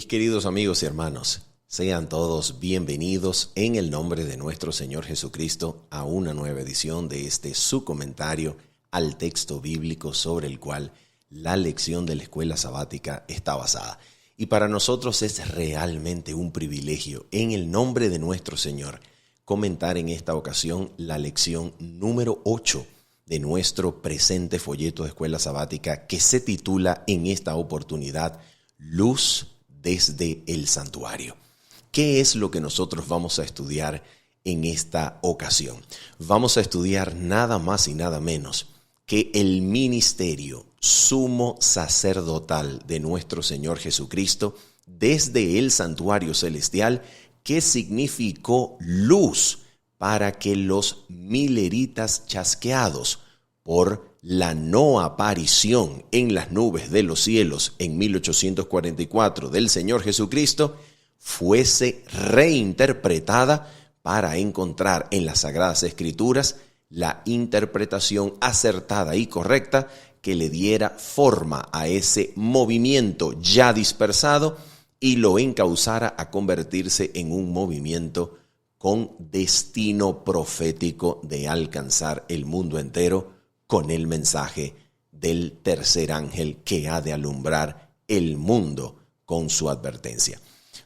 Mis queridos amigos y hermanos, sean todos bienvenidos en el nombre de nuestro Señor Jesucristo a una nueva edición de su comentario al texto bíblico sobre el cual la lección de la escuela sabática está basada. Y para nosotros es realmente un privilegio, en el nombre de nuestro Señor, comentar en esta ocasión la lección número 8 de nuestro presente folleto de escuela sabática, que se titula en esta oportunidad Luz desde el santuario. ¿Qué es lo que nosotros vamos a estudiar en esta ocasión? Vamos a estudiar nada más y nada menos que el ministerio sumo sacerdotal de nuestro Señor Jesucristo desde el santuario celestial, que significó luz para que los mileritas chasqueados por la no aparición en las nubes de los cielos en 1844 del Señor Jesucristo fuese reinterpretada para encontrar en las Sagradas Escrituras la interpretación acertada y correcta que le diera forma a ese movimiento ya dispersado y lo encauzara a convertirse en un movimiento con destino profético de alcanzar el mundo entero con el mensaje del tercer ángel que ha de alumbrar el mundo con su advertencia.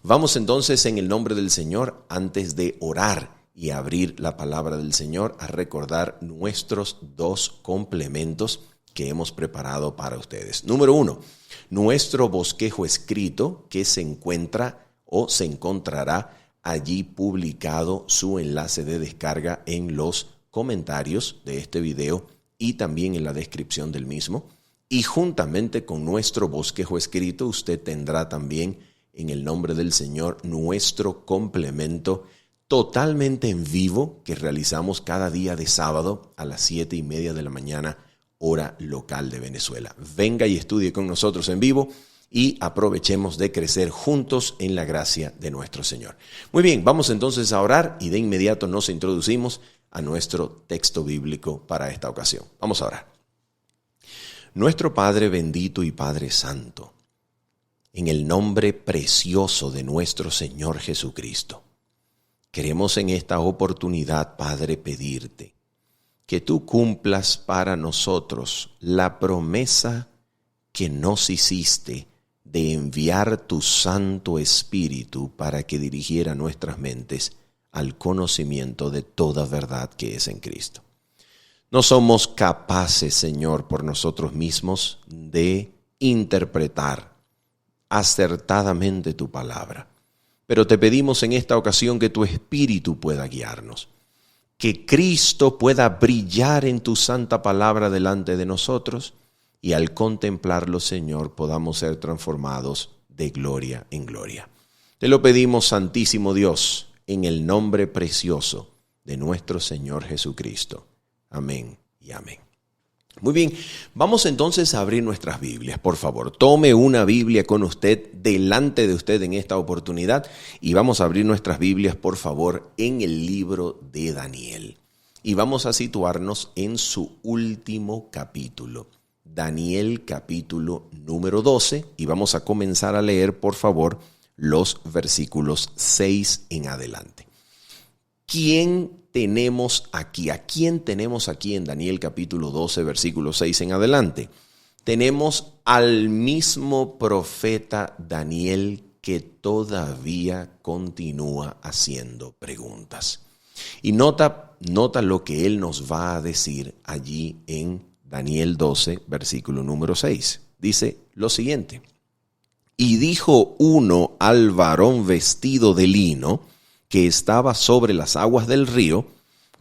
Vamos entonces, en el nombre del Señor, antes de orar y abrir la palabra del Señor, a recordar nuestros dos complementos que hemos preparado para ustedes. Número 1, nuestro bosquejo escrito, que se encuentra o se encontrará allí publicado su enlace de descarga en los comentarios de este video y también en la descripción del mismo. Y juntamente con nuestro bosquejo escrito, usted tendrá también, en el nombre del Señor, nuestro complemento totalmente en vivo que realizamos cada día de sábado a las 7:30 de la mañana, hora local de Venezuela. Venga y estudie con nosotros en vivo y aprovechemos de crecer juntos en la gracia de nuestro Señor. Muy bien, vamos entonces a orar y de inmediato nos introducimos a nuestro texto bíblico para esta ocasión. Vamos a orar. Nuestro Padre bendito y Padre santo, en el nombre precioso de nuestro Señor Jesucristo, queremos en esta oportunidad, Padre, pedirte que tú cumplas para nosotros la promesa que nos hiciste de enviar tu Santo Espíritu para que dirigiera nuestras mentes al conocimiento de toda verdad que es en Cristo. No somos capaces, Señor, por nosotros mismos de interpretar acertadamente tu palabra, pero te pedimos en esta ocasión que tu Espíritu pueda guiarnos, que Cristo pueda brillar en tu santa palabra delante de nosotros y al contemplarlo, Señor, podamos ser transformados de gloria en gloria. Te lo pedimos, Santísimo Dios, en el nombre precioso de nuestro Señor Jesucristo. Amén y amén. Muy bien, vamos entonces a abrir nuestras Biblias. Por favor, tome una Biblia con usted, delante de usted en esta oportunidad, y vamos a abrir nuestras Biblias, por favor, en el libro de Daniel. Y vamos a situarnos en su último capítulo, Daniel capítulo número 12, y vamos a comenzar a leer, por favor, los versículos 6 en adelante. ¿Quién tenemos aquí? ¿A quién tenemos aquí en Daniel capítulo 12, versículo 6 en adelante? Tenemos al mismo profeta Daniel, que todavía continúa haciendo preguntas. Y nota lo que él nos va a decir allí en Daniel 12, versículo número 6. Dice lo siguiente: y dijo uno al varón vestido de lino que estaba sobre las aguas del río: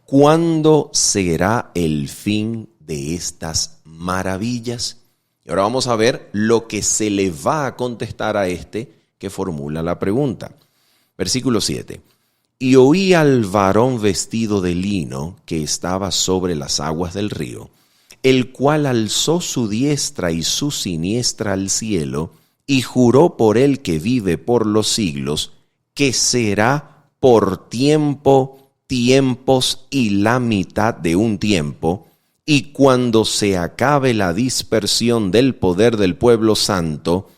¿cuándo será el fin de estas maravillas? Y ahora vamos a ver lo que se le va a contestar a este que formula la pregunta. Versículo 7. Y oí al varón vestido de lino que estaba sobre las aguas del río, el cual alzó su diestra y su siniestra al cielo, y juró por el que vive por los siglos, que será por tiempos y la mitad de un tiempo, y cuando se acabe la dispersión del poder del pueblo santo,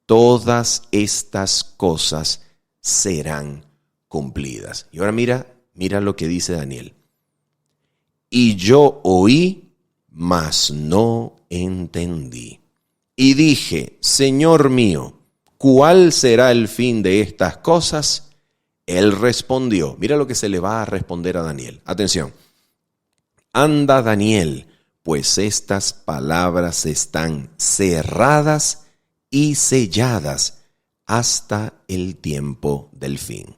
todas estas cosas serán cumplidas. Y ahora mira lo que dice Daniel. Y yo oí, mas no entendí. Y dije, Señor mío, ¿cuál será el fin de estas cosas? Él respondió, mira lo que se le va a responder a Daniel. Atención. Anda, Daniel, pues estas palabras están cerradas y selladas hasta el tiempo del fin.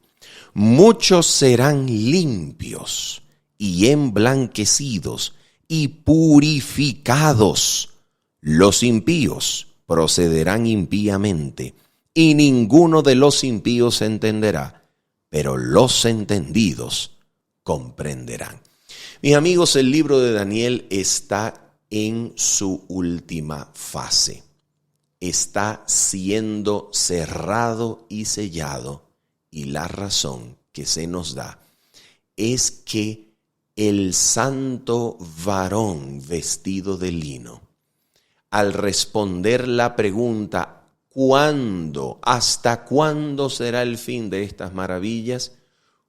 Muchos serán limpios y emblanquecidos y purificados. Los impíos procederán impíamente, y ninguno de los impíos entenderá, pero los entendidos comprenderán. Mis amigos, el libro de Daniel está en su última fase. Está siendo cerrado y sellado, y la razón que se nos da es que el santo varón vestido de lino, al responder la pregunta ¿cuándo, hasta cuándo será el fin de estas maravillas?,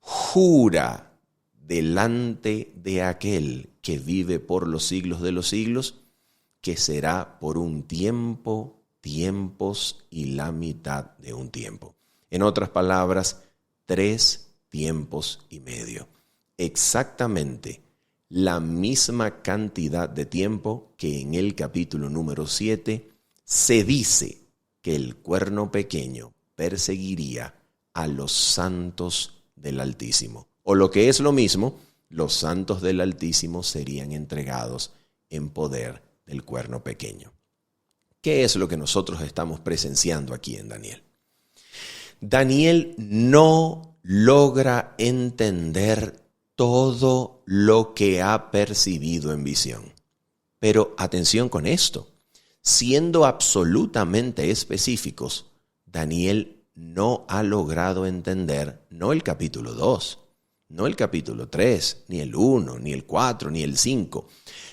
jura delante de aquel que vive por los siglos de los siglos, que será por un tiempo, tiempos y la mitad de un tiempo. En otras palabras, 3 tiempos y medio. Exactamente la misma cantidad de tiempo que en el capítulo número 7 se dice que el cuerno pequeño perseguiría a los santos del Altísimo. O lo que es lo mismo, los santos del Altísimo serían entregados en poder del cuerno pequeño. ¿Qué es lo que nosotros estamos presenciando aquí en Daniel? Daniel no logra entender todo lo que ha percibido en visión. Pero atención con esto, siendo absolutamente específicos, Daniel no ha logrado entender no el capítulo 2, no el capítulo 3, ni el 1, ni el 4, ni el 5.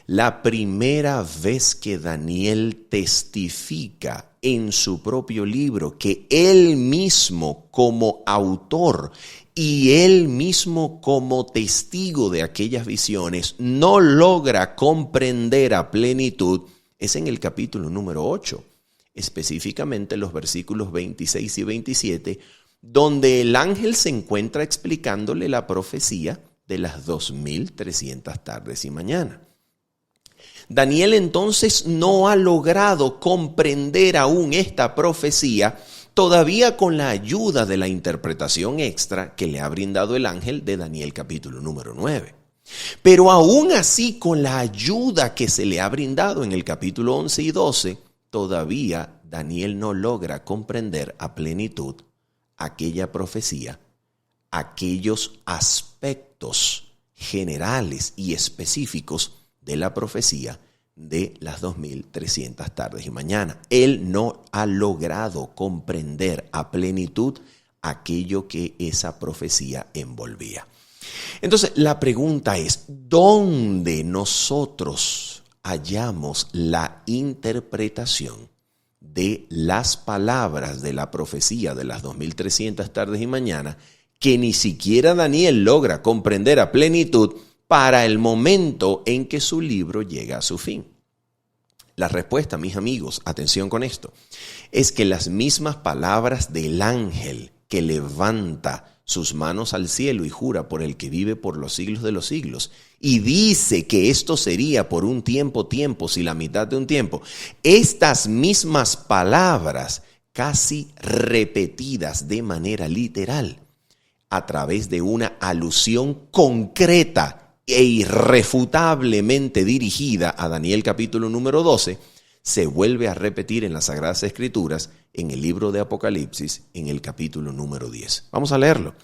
La primera vez que Daniel testifica en su propio libro que él mismo como autor y él mismo como testigo de aquellas visiones no logra comprender a plenitud, es en el capítulo número 8, específicamente los versículos 26 y 27, donde el ángel se encuentra explicándole la profecía de las 2300 tardes y mañana. Daniel entonces no ha logrado comprender aún esta profecía, todavía con la ayuda de la interpretación extra que le ha brindado el ángel de Daniel capítulo número 9. Pero aún así, con la ayuda que se le ha brindado en el capítulo 11 y 12, todavía Daniel no logra comprender a plenitud aquella profecía, aquellos aspectos generales y específicos de la profecía de las 2300 tardes y mañana. Él no ha logrado comprender a plenitud aquello que esa profecía envolvía. Entonces, la pregunta es, ¿dónde nosotros hallamos la interpretación de las palabras de la profecía de las 2300 tardes y mañana que ni siquiera Daniel logra comprender a plenitud para el momento en que su libro llega a su fin? La respuesta, mis amigos, atención con esto, es que las mismas palabras del ángel que levanta sus manos al cielo y jura por el que vive por los siglos de los siglos, y dice que esto sería por un tiempo, tiempos y la mitad de un tiempo, estas mismas palabras casi repetidas de manera literal, a través de una alusión concreta e irrefutablemente dirigida a Daniel capítulo número 12, se vuelve a repetir en las Sagradas Escrituras en el libro de Apocalipsis en el capítulo número 10. Vamos a leerlo.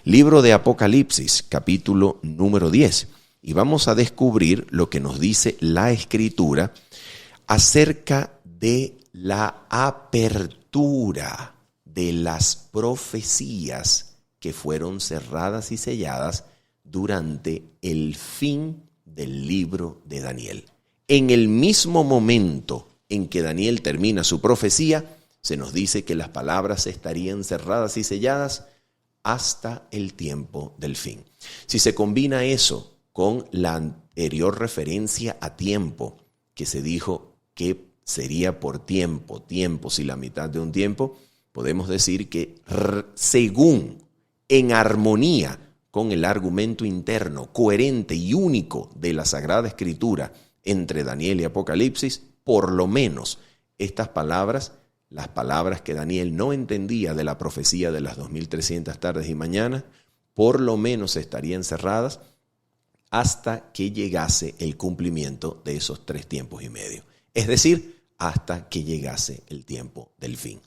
Libro de Apocalipsis, capítulo número 10. Y vamos a descubrir lo que nos dice la Escritura acerca de la apertura de las profecías que fueron cerradas y selladas durante el fin del libro de Daniel. En el mismo momento en que Daniel termina su profecía, se nos dice que las palabras estarían cerradas y selladas hasta el tiempo del fin. Si se combina eso con la anterior referencia a tiempo, que se dijo que sería por tiempo, tiempos y la mitad de un tiempo, podemos decir que según, en armonía con el argumento interno, coherente y único de la Sagrada Escritura entre Daniel y Apocalipsis, por lo menos estas palabras, las palabras que Daniel no entendía de la profecía de las 2300 tardes y mañanas, por lo menos estarían cerradas hasta que llegase el cumplimiento de esos 3 tiempos y medio. Es decir, hasta que llegase el tiempo del fin.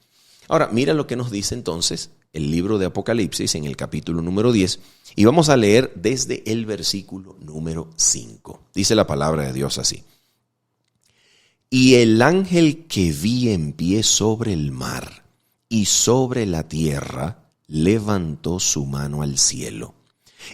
Ahora, mira lo que nos dice entonces el libro de Apocalipsis en el capítulo número 10 y vamos a leer desde el versículo número 5. Dice la palabra de Dios así. Y el ángel que vi en pie sobre el mar y sobre la tierra levantó su mano al cielo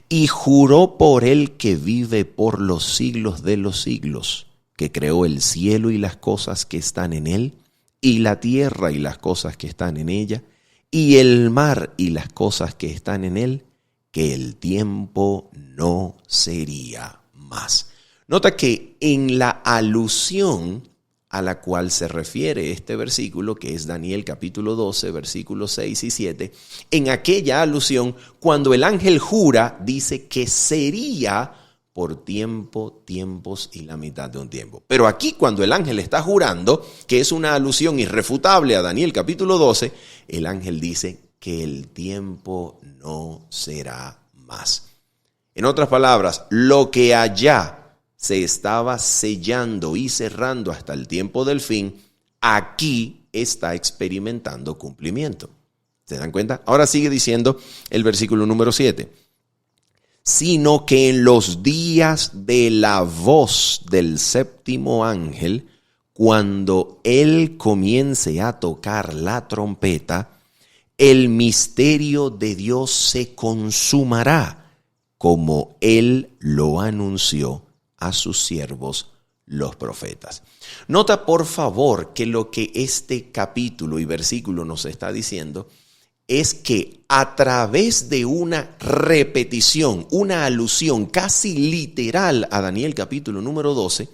y juró por el que vive por los siglos de los siglos, que creó el cielo y las cosas que están en él, y la tierra y las cosas que están en ella, y el mar y las cosas que están en él, que el tiempo no sería más. Nota que en la alusión a la cual se refiere este versículo, que es Daniel capítulo 12, versículos 6 y 7, en aquella alusión, cuando el ángel jura, dice que sería por tiempo, tiempos y la mitad de un tiempo. Pero aquí cuando el ángel está jurando, que es una alusión irrefutable a Daniel capítulo 12, el ángel dice que el tiempo no será más. En otras palabras, lo que allá se estaba sellando y cerrando hasta el tiempo del fin, aquí está experimentando cumplimiento. ¿Se dan cuenta? Ahora sigue diciendo el versículo número 7. Sino que en los días de la voz del séptimo ángel, cuando él comience a tocar la trompeta, el misterio de Dios se consumará, como él lo anunció a sus siervos los profetas. Nota por favor que lo que este capítulo y versículo nos está diciendo es que a través de una repetición, una alusión casi literal a Daniel capítulo número 12,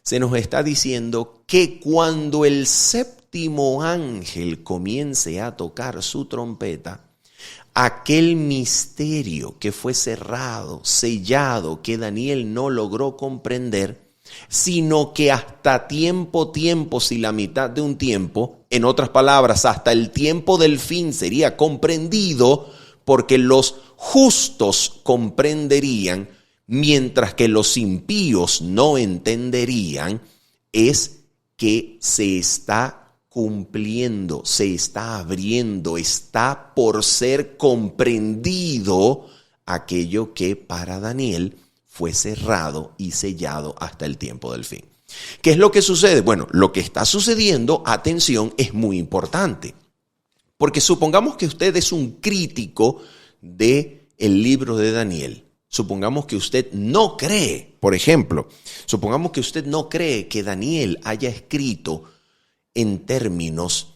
se nos está diciendo que cuando el séptimo ángel comience a tocar su trompeta, aquel misterio que fue cerrado, sellado, que Daniel no logró comprender, sino que hasta tiempos y la mitad de un tiempo, en otras palabras, hasta el tiempo del fin sería comprendido, porque los justos comprenderían, mientras que los impíos no entenderían, es que se está cumpliendo, se está abriendo, está por ser comprendido aquello que para Daniel fue cerrado y sellado hasta el tiempo del fin. ¿Qué es lo que sucede? Bueno, lo que está sucediendo, atención, es muy importante. Porque supongamos que usted es un crítico del libro de Daniel. Supongamos que usted no cree, por ejemplo, supongamos que usted no cree que Daniel haya escrito en términos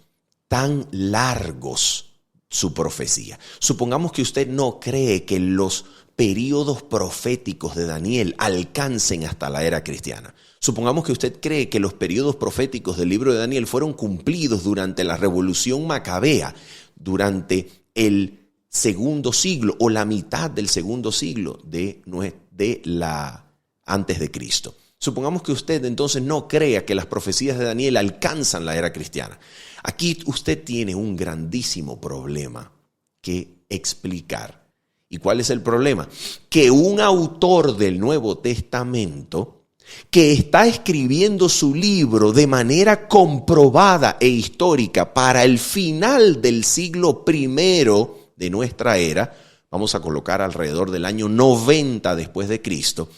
tan largos su profecía. Supongamos que usted no cree que los periodos proféticos de Daniel alcancen hasta la era cristiana. Supongamos que usted cree que los periodos proféticos del libro de Daniel fueron cumplidos durante la revolución macabea, durante el segundo siglo o la mitad del segundo siglo antes de Cristo. Supongamos que usted entonces no crea que las profecías de Daniel alcanzan la era cristiana. Aquí usted tiene un grandísimo problema que explicar. ¿Y cuál es el problema? Que un autor del Nuevo Testamento que está escribiendo su libro de manera comprobada e histórica para el final del siglo I de nuestra era, vamos a colocar alrededor del año 90 después de Cristo,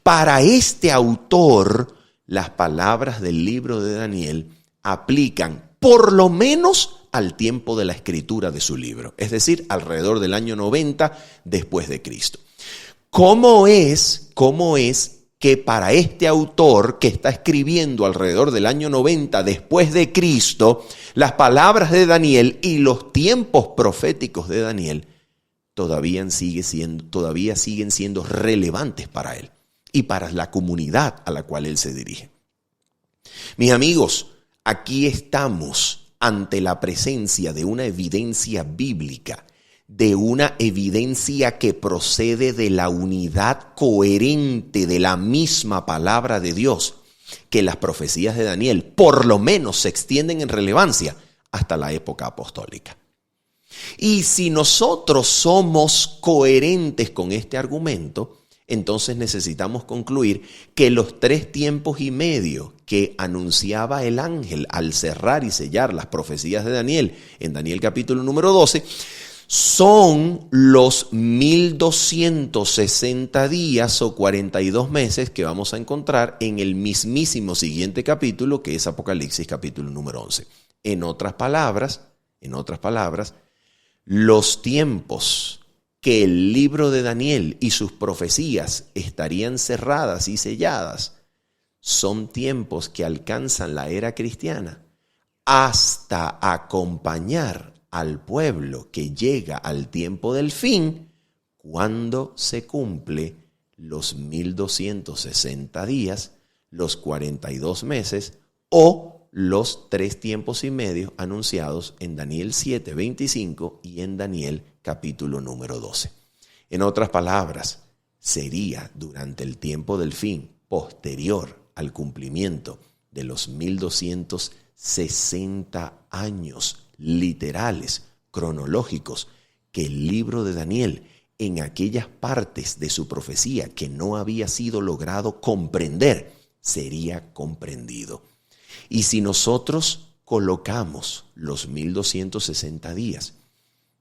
para este autor las palabras del libro de Daniel aplican por lo menos al tiempo de la escritura de su libro, es decir, alrededor del año 90 después de Cristo. ¿Cómo es que para este autor que está escribiendo alrededor del año 90 después de Cristo, las palabras de Daniel y los tiempos proféticos de Daniel todavía siguen siendo relevantes para él y para la comunidad a la cual él se dirige. Mis amigos, aquí estamos ante la presencia de una evidencia bíblica, de una evidencia que procede de la unidad coherente de la misma palabra de Dios, que las profecías de Daniel por lo menos se extienden en relevancia hasta la época apostólica. Y si nosotros somos coherentes con este argumento, entonces necesitamos concluir que los 3 tiempos y medio que anunciaba el ángel al cerrar y sellar las profecías de Daniel en Daniel capítulo número 12, son los 1260 días o 42 meses que vamos a encontrar en el mismísimo siguiente capítulo, que es Apocalipsis capítulo número 11. En otras palabras, los tiempos que el libro de Daniel y sus profecías estarían cerradas y selladas son tiempos que alcanzan la era cristiana hasta acompañar al pueblo que llega al tiempo del fin, cuando se cumple los 1260 días, los 42 meses o los 3 tiempos y medio anunciados en Daniel 7:25 y en Daniel capítulo número 12. En otras palabras, sería durante el tiempo del fin, posterior al cumplimiento de los 1260 años literales, cronológicos, que el libro de Daniel, en aquellas partes de su profecía que no había sido logrado comprender, sería comprendido. Y si nosotros colocamos los 1260 días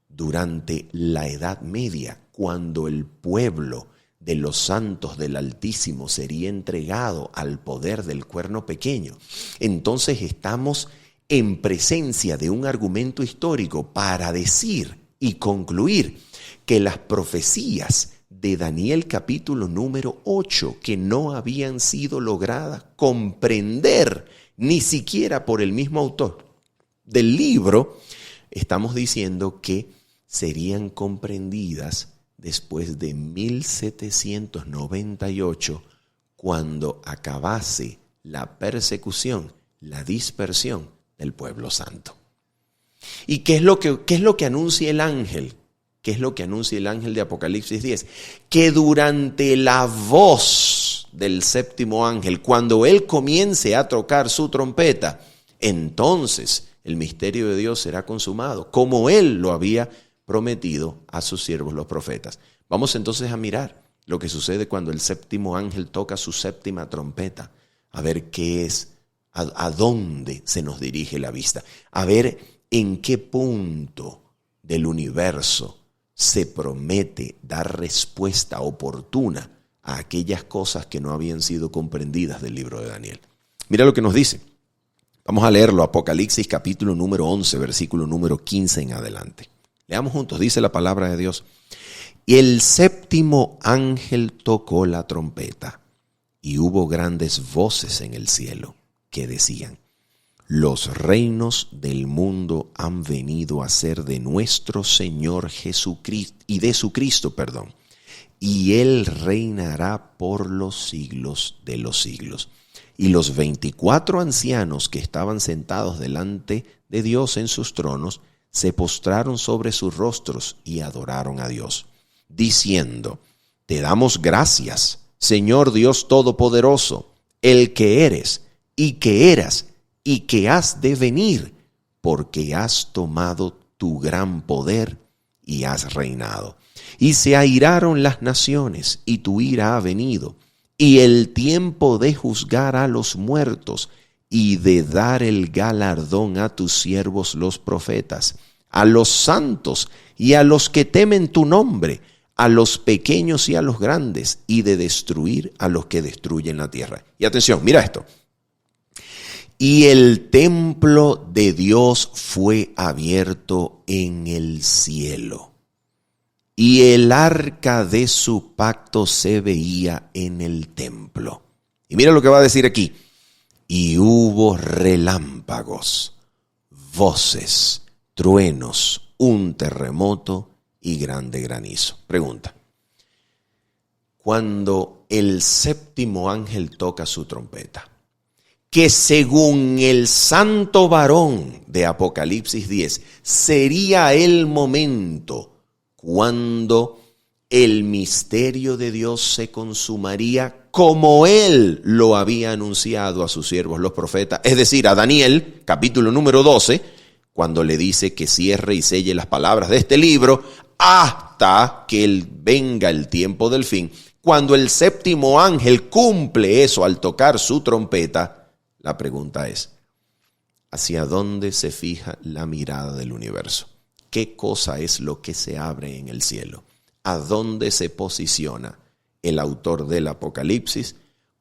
durante la Edad Media, cuando el pueblo de los santos del Altísimo sería entregado al poder del cuerno pequeño, entonces estamos en presencia de un argumento histórico para decir y concluir que las profecías de Daniel capítulo número 8, que no habían sido logradas comprender ni siquiera por el mismo autor del libro, estamos diciendo que serían comprendidas después de 1798, cuando acabase la persecución, la dispersión del pueblo santo. ¿Y qué es lo que anuncia el ángel? ¿Qué es lo que anuncia el ángel de Apocalipsis 10? Que durante la voz del séptimo ángel, cuando él comience a tocar su trompeta, entonces el misterio de Dios será consumado, como él lo había prometido a sus siervos los profetas. Vamos entonces a mirar lo que sucede cuando el séptimo ángel toca su séptima trompeta, a ver qué es, a dónde se nos dirige la vista, a ver en qué punto del universo se promete dar respuesta oportuna a aquellas cosas que no habían sido comprendidas del libro de Daniel. Mira lo que nos dice. Vamos a leerlo, Apocalipsis capítulo número 11, versículo número 15 en adelante. Leamos juntos, dice la palabra de Dios. Y el séptimo ángel tocó la trompeta, y hubo grandes voces en el cielo que decían: los reinos del mundo han venido a ser de nuestro Señor Jesucristo y de su Cristo, y Él reinará por los siglos de los siglos. Y los 24 ancianos que estaban sentados delante de Dios en sus tronos se postraron sobre sus rostros y adoraron a Dios, diciendo: te damos gracias, Señor Dios Todopoderoso, el que eres y que eras y que has de venir, porque has tomado tu gran poder y has reinado. Y se airaron las naciones, y tu ira ha venido, y el tiempo de juzgar a los muertos, y de dar el galardón a tus siervos los profetas, a los santos y a los que temen tu nombre, a los pequeños y a los grandes, y de destruir a los que destruyen la tierra. Y atención, mira esto. Y el templo de Dios fue abierto en el cielo. y el arca de su pacto se veía en el templo. Y mira lo que va a decir aquí. Y hubo relámpagos, voces, truenos, un terremoto y grande granizo. Pregunta. Cuando el séptimo ángel toca su trompeta, que según el santo varón de Apocalipsis 10, sería el momento cuando el misterio de Dios se consumaría como Él lo había anunciado a sus siervos los profetas, es decir, a Daniel, capítulo número 12, cuando le dice que cierre y selle las palabras de este libro hasta que venga el tiempo del fin. Cuando el séptimo ángel cumple eso al tocar su trompeta, la pregunta es, ¿hacia dónde se fija la mirada del universo? ¿Qué cosa es lo que se abre en el cielo? ¿A dónde se posiciona el autor del Apocalipsis?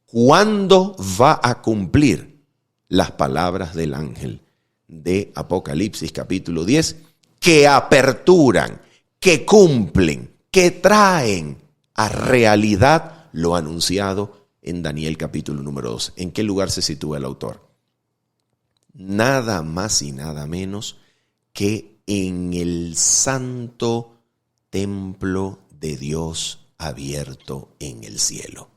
¿Cuándo va a cumplir las palabras del ángel de Apocalipsis capítulo 10? Que aperturan, que cumplen, que traen a realidad lo anunciado en Daniel capítulo número 2. ¿En qué lugar se sitúa el autor? Nada más y nada menos que en el santo templo de Dios abierto en el cielo.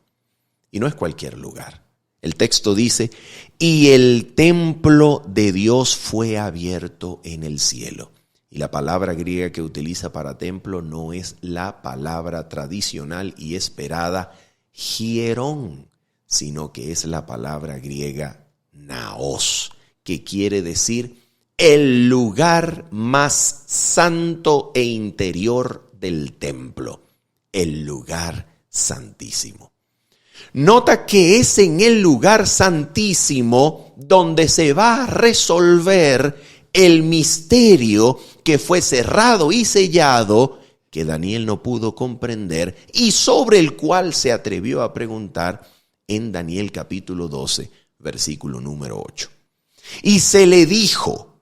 Y no es cualquier lugar. El texto dice, y el templo de Dios fue abierto en el cielo. Y la palabra griega que utiliza para templo no es la palabra tradicional y esperada hierón, sino que es la palabra griega naos, que quiere decir el lugar más santo e interior del templo, el lugar santísimo. Nota que es en el lugar santísimo donde se va a resolver el misterio que fue cerrado y sellado, que Daniel no pudo comprender y sobre el cual se atrevió a preguntar en Daniel capítulo 12, versículo número 8. Y se le dijo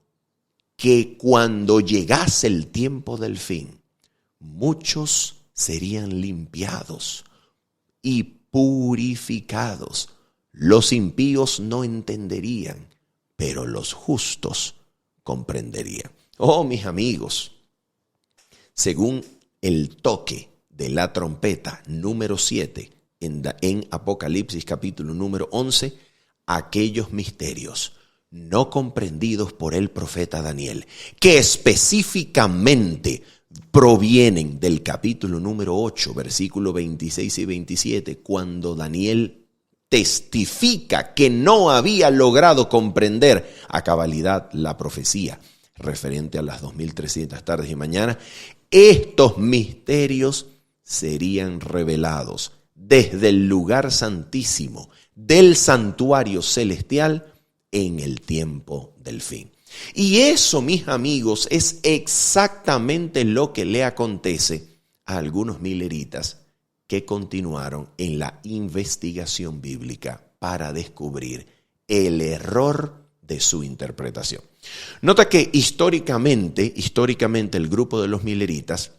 que cuando llegase el tiempo del fin, muchos serían limpiados y purificados. Los impíos no entenderían, pero los justos comprenderían. Oh, mis amigos, según el toque de la trompeta número 7 en Apocalipsis capítulo número 11, aquellos misterios no comprendidos por el profeta Daniel, que específicamente provienen del capítulo número 8, versículos 26 y 27, cuando Daniel testifica que no había logrado comprender a cabalidad la profecía referente a las 2300 tardes y mañanas. Estos misterios serían revelados desde el lugar santísimo del santuario celestial en el tiempo del fin. Y eso, mis amigos, es exactamente lo que le acontece a algunos mileritas que continuaron en la investigación bíblica para descubrir el error de su interpretación. Nota que históricamente el grupo de los mileritas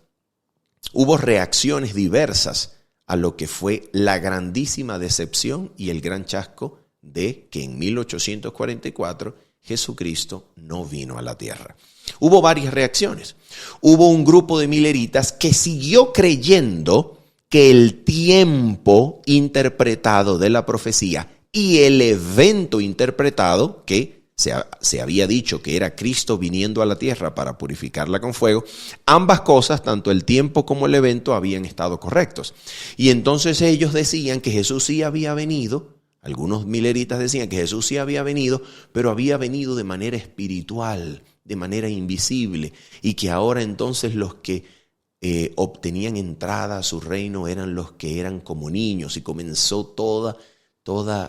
hubo reacciones diversas a lo que fue la grandísima decepción y el gran chasco de que en 1844 Jesucristo no vino a la tierra. Hubo varias reacciones. Hubo un grupo de mileritas que siguió creyendo que el tiempo interpretado de la profecía y el evento interpretado, que se había dicho que era Cristo viniendo a la tierra para purificarla con fuego, ambas cosas, tanto el tiempo como el evento, habían estado correctos. Y entonces ellos decían que Jesús sí había venido. Algunos mileritas decían que Jesús sí había venido, pero había venido de manera espiritual, de manera invisible, y que ahora entonces los que obtenían entrada a su reino eran los que eran como niños, y comenzó toda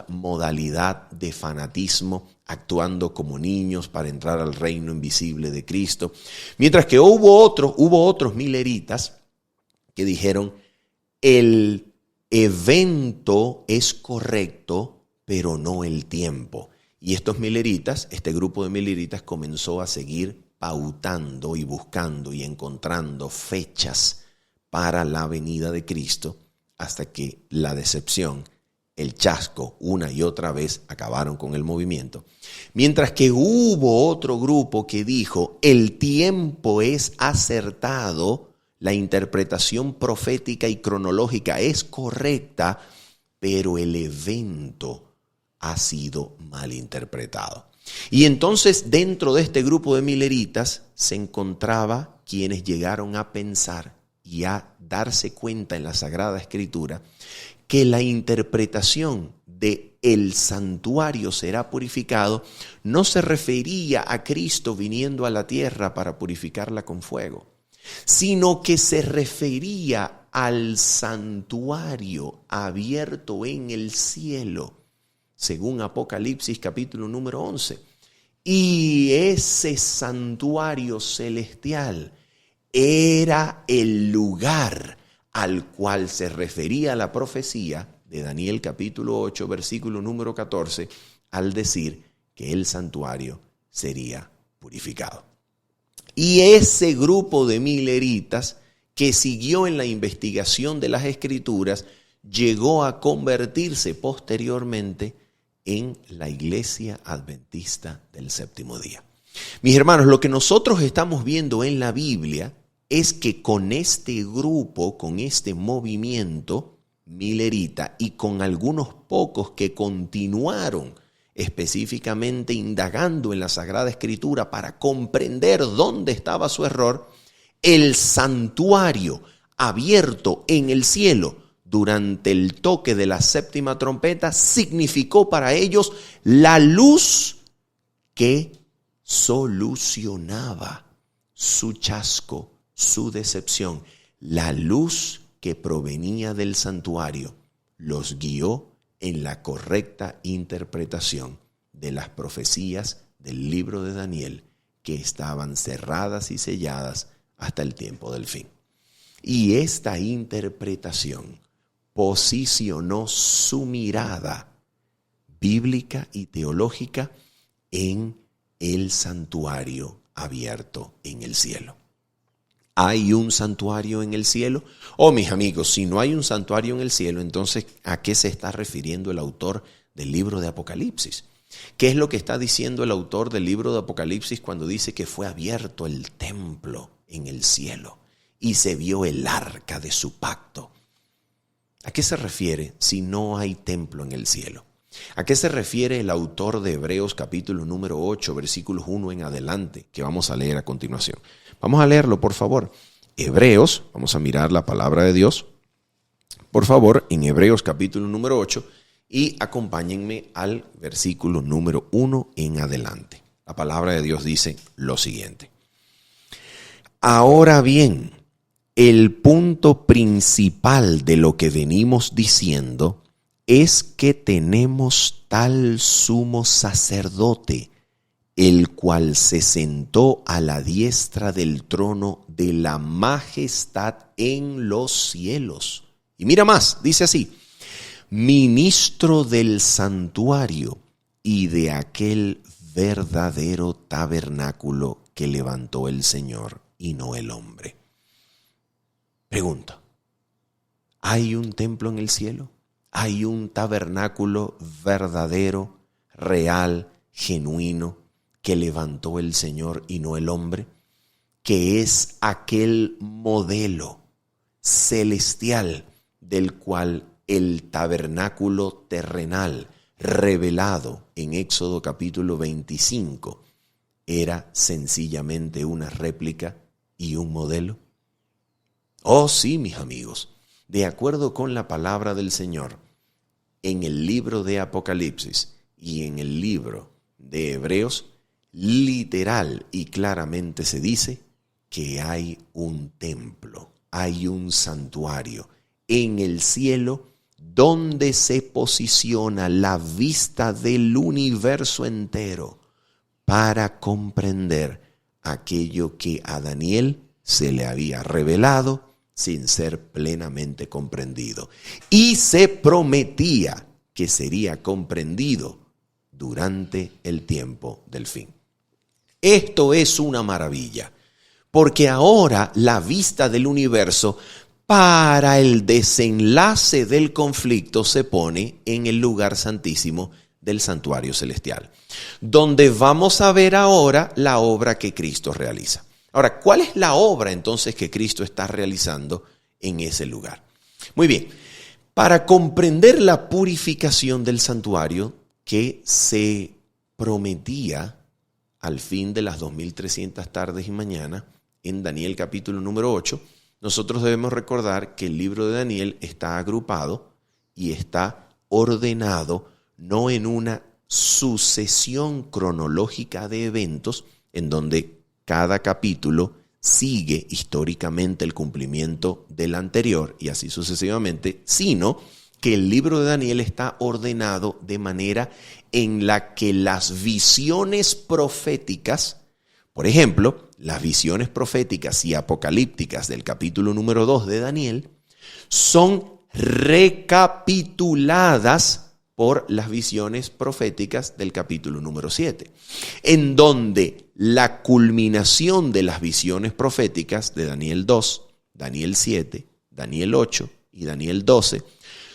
modalidad de fanatismo, actuando como niños para entrar al reino invisible de Cristo. Mientras que hubo otros mileritas que dijeron, el evento es correcto, pero no el tiempo. Y estos mileritas, este grupo de mileritas comenzó a seguir pautando y buscando y encontrando fechas para la venida de Cristo, hasta que la decepción, el chasco, una y otra vez acabaron con el movimiento. Mientras que hubo otro grupo que dijo, el tiempo es acertado, la interpretación profética y cronológica es correcta, pero el evento ha sido mal interpretado. Y entonces dentro de este grupo de mileritas se encontraba quienes llegaron a pensar y a darse cuenta en la Sagrada Escritura que la interpretación de el santuario será purificado no se refería a Cristo viniendo a la tierra para purificarla con fuego, sino que se refería al santuario abierto en el cielo, según Apocalipsis capítulo número 11. Y ese santuario celestial era el lugar al cual se refería la profecía de Daniel capítulo 8, versículo número 14, al decir que el santuario sería purificado. Y ese grupo de mileritas que siguió en la investigación de las Escrituras llegó a convertirse posteriormente en la Iglesia Adventista del Séptimo Día. Mis hermanos, lo que nosotros estamos viendo en la Biblia es que con este grupo, con este movimiento milerita y con algunos pocos que continuaron específicamente indagando en la Sagrada Escritura para comprender dónde estaba su error, el santuario abierto en el cielo durante el toque de la séptima trompeta significó para ellos la luz que solucionaba su chasco, su decepción. La luz que provenía del santuario los guió en la correcta interpretación de las profecías del libro de Daniel, que estaban cerradas y selladas hasta el tiempo del fin. Y esta interpretación posicionó su mirada bíblica y teológica en el santuario abierto en el cielo. ¿Hay un santuario en el cielo? Oh, mis amigos, si no hay un santuario en el cielo, entonces, ¿a qué se está refiriendo el autor del libro de Apocalipsis? ¿Qué es lo que está diciendo el autor del libro de Apocalipsis cuando dice que fue abierto el templo en el cielo y se vio el arca de su pacto? ¿A qué se refiere si no hay templo en el cielo? ¿A qué se refiere el autor de Hebreos capítulo número 8, versículos 1 en adelante, que vamos a leer a continuación? Vamos a leerlo, por favor. Hebreos, vamos a mirar la palabra de Dios, por favor, en Hebreos capítulo número 8, y acompáñenme al versículo número 1 en adelante. La palabra de Dios dice lo siguiente. Ahora bien, el punto principal de lo que venimos diciendo es que tenemos tal sumo sacerdote, el cual se sentó a la diestra del trono de la majestad en los cielos. Y mira más, dice así, ministro del santuario y de aquel verdadero tabernáculo que levantó el Señor y no el hombre. Pregunta, ¿hay un templo en el cielo? ¿Hay un tabernáculo verdadero, real, genuino, que levantó el Señor y no el hombre? Que es aquel modelo celestial del cual el tabernáculo terrenal revelado en Éxodo capítulo 25 era sencillamente una réplica y un modelo. Oh sí, mis amigos, de acuerdo con la palabra del Señor, en el libro de Apocalipsis y en el libro de Hebreos, literal y claramente se dice que hay un templo, hay un santuario en el cielo donde se posiciona la vista del universo entero para comprender aquello que a Daniel se le había revelado sin ser plenamente comprendido. Y se prometía que sería comprendido durante el tiempo del fin. Esto es una maravilla, porque ahora la vista del universo para el desenlace del conflicto se pone en el lugar santísimo del santuario celestial, donde vamos a ver ahora la obra que Cristo realiza. Ahora, ¿cuál es la obra entonces que Cristo está realizando en ese lugar? Muy bien, para comprender la purificación del santuario que se prometía al fin de las 2300 tardes y mañanas en Daniel capítulo número 8, nosotros debemos recordar que el libro de Daniel está agrupado y está ordenado no en una sucesión cronológica de eventos en donde cada capítulo sigue históricamente el cumplimiento del anterior y así sucesivamente, sino que el libro de Daniel está ordenado de manera en la que las visiones proféticas, por ejemplo, las visiones proféticas y apocalípticas del capítulo número 2 de Daniel, son recapituladas por las visiones proféticas del capítulo número 7, en donde la culminación de las visiones proféticas de Daniel 2, Daniel 7, Daniel 8 y Daniel 12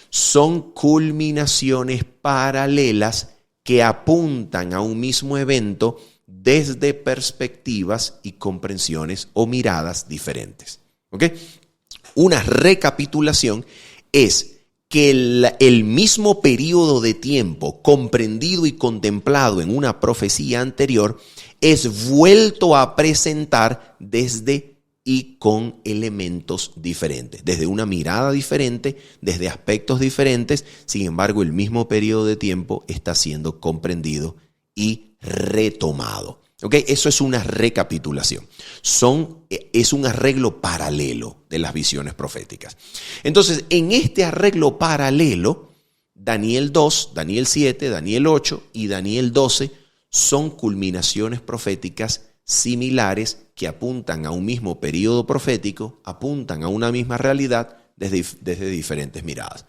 son culminaciones paralelas que apuntan a un mismo evento desde perspectivas y comprensiones o miradas diferentes. ¿Ok? Una recapitulación es que el mismo periodo de tiempo comprendido y contemplado en una profecía anterior es vuelto a presentar desde y con elementos diferentes, desde una mirada diferente, desde aspectos diferentes. Sin embargo, el mismo periodo de tiempo está siendo comprendido y retomado. ¿Okay? Eso es una recapitulación. Es un arreglo paralelo de las visiones proféticas. Entonces, en este arreglo paralelo, Daniel 2, Daniel 7, Daniel 8 y Daniel 12 son culminaciones proféticas similares que apuntan a un mismo periodo profético, apuntan a una misma realidad desde diferentes miradas.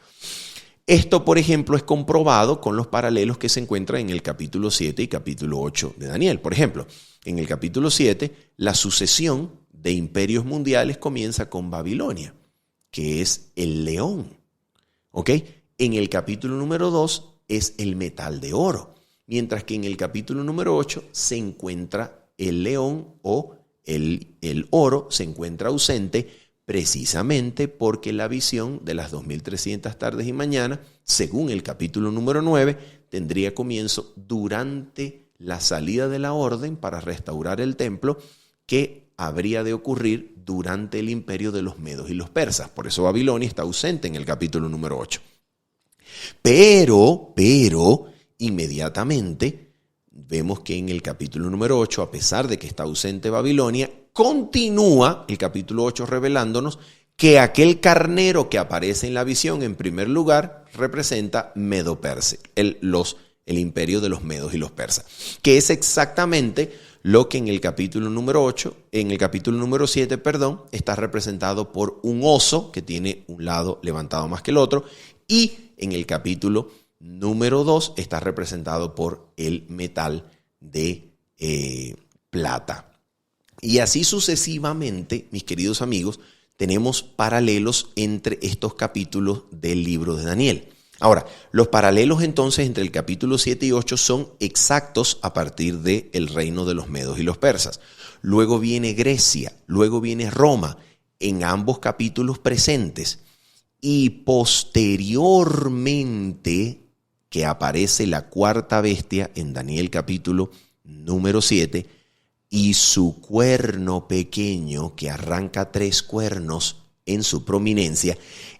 Esto, por ejemplo, es comprobado con los paralelos que se encuentran en el capítulo 7 y capítulo 8 de Daniel. Por ejemplo, en el capítulo 7, la sucesión de imperios mundiales comienza con Babilonia, que es el león. ¿Ok? En el capítulo número 2 es el metal de oro, mientras que en el capítulo número 8 se encuentra el león o el oro se encuentra ausente, precisamente porque la visión de las 2300 tardes y mañanas, según el capítulo número 9, tendría comienzo durante la salida de la orden para restaurar el templo, que habría de ocurrir durante el imperio de los medos y los persas. Por eso Babilonia está ausente en el capítulo número 8. Pero, inmediatamente vemos que en el capítulo número 8, a pesar de que está ausente Babilonia, continúa el capítulo 8 revelándonos que aquel carnero que aparece en la visión en primer lugar representa Medo-Persia, el imperio de los medos y los persas, que es exactamente lo que en el capítulo número 7, está representado por un oso que tiene un lado levantado más que el otro, y en el capítulo número 2 está representado por el metal de plata. Y así sucesivamente, mis queridos amigos, tenemos paralelos entre estos capítulos del libro de Daniel. Ahora, los paralelos entonces entre el capítulo 7 y 8 son exactos a partir del reino de los medos y los persas. Luego viene Grecia, luego viene Roma, en ambos capítulos presentes. Y posteriormente, que aparece la cuarta bestia en Daniel capítulo número 7, y su cuerno pequeño, que arranca 3 cuernos en su prominencia,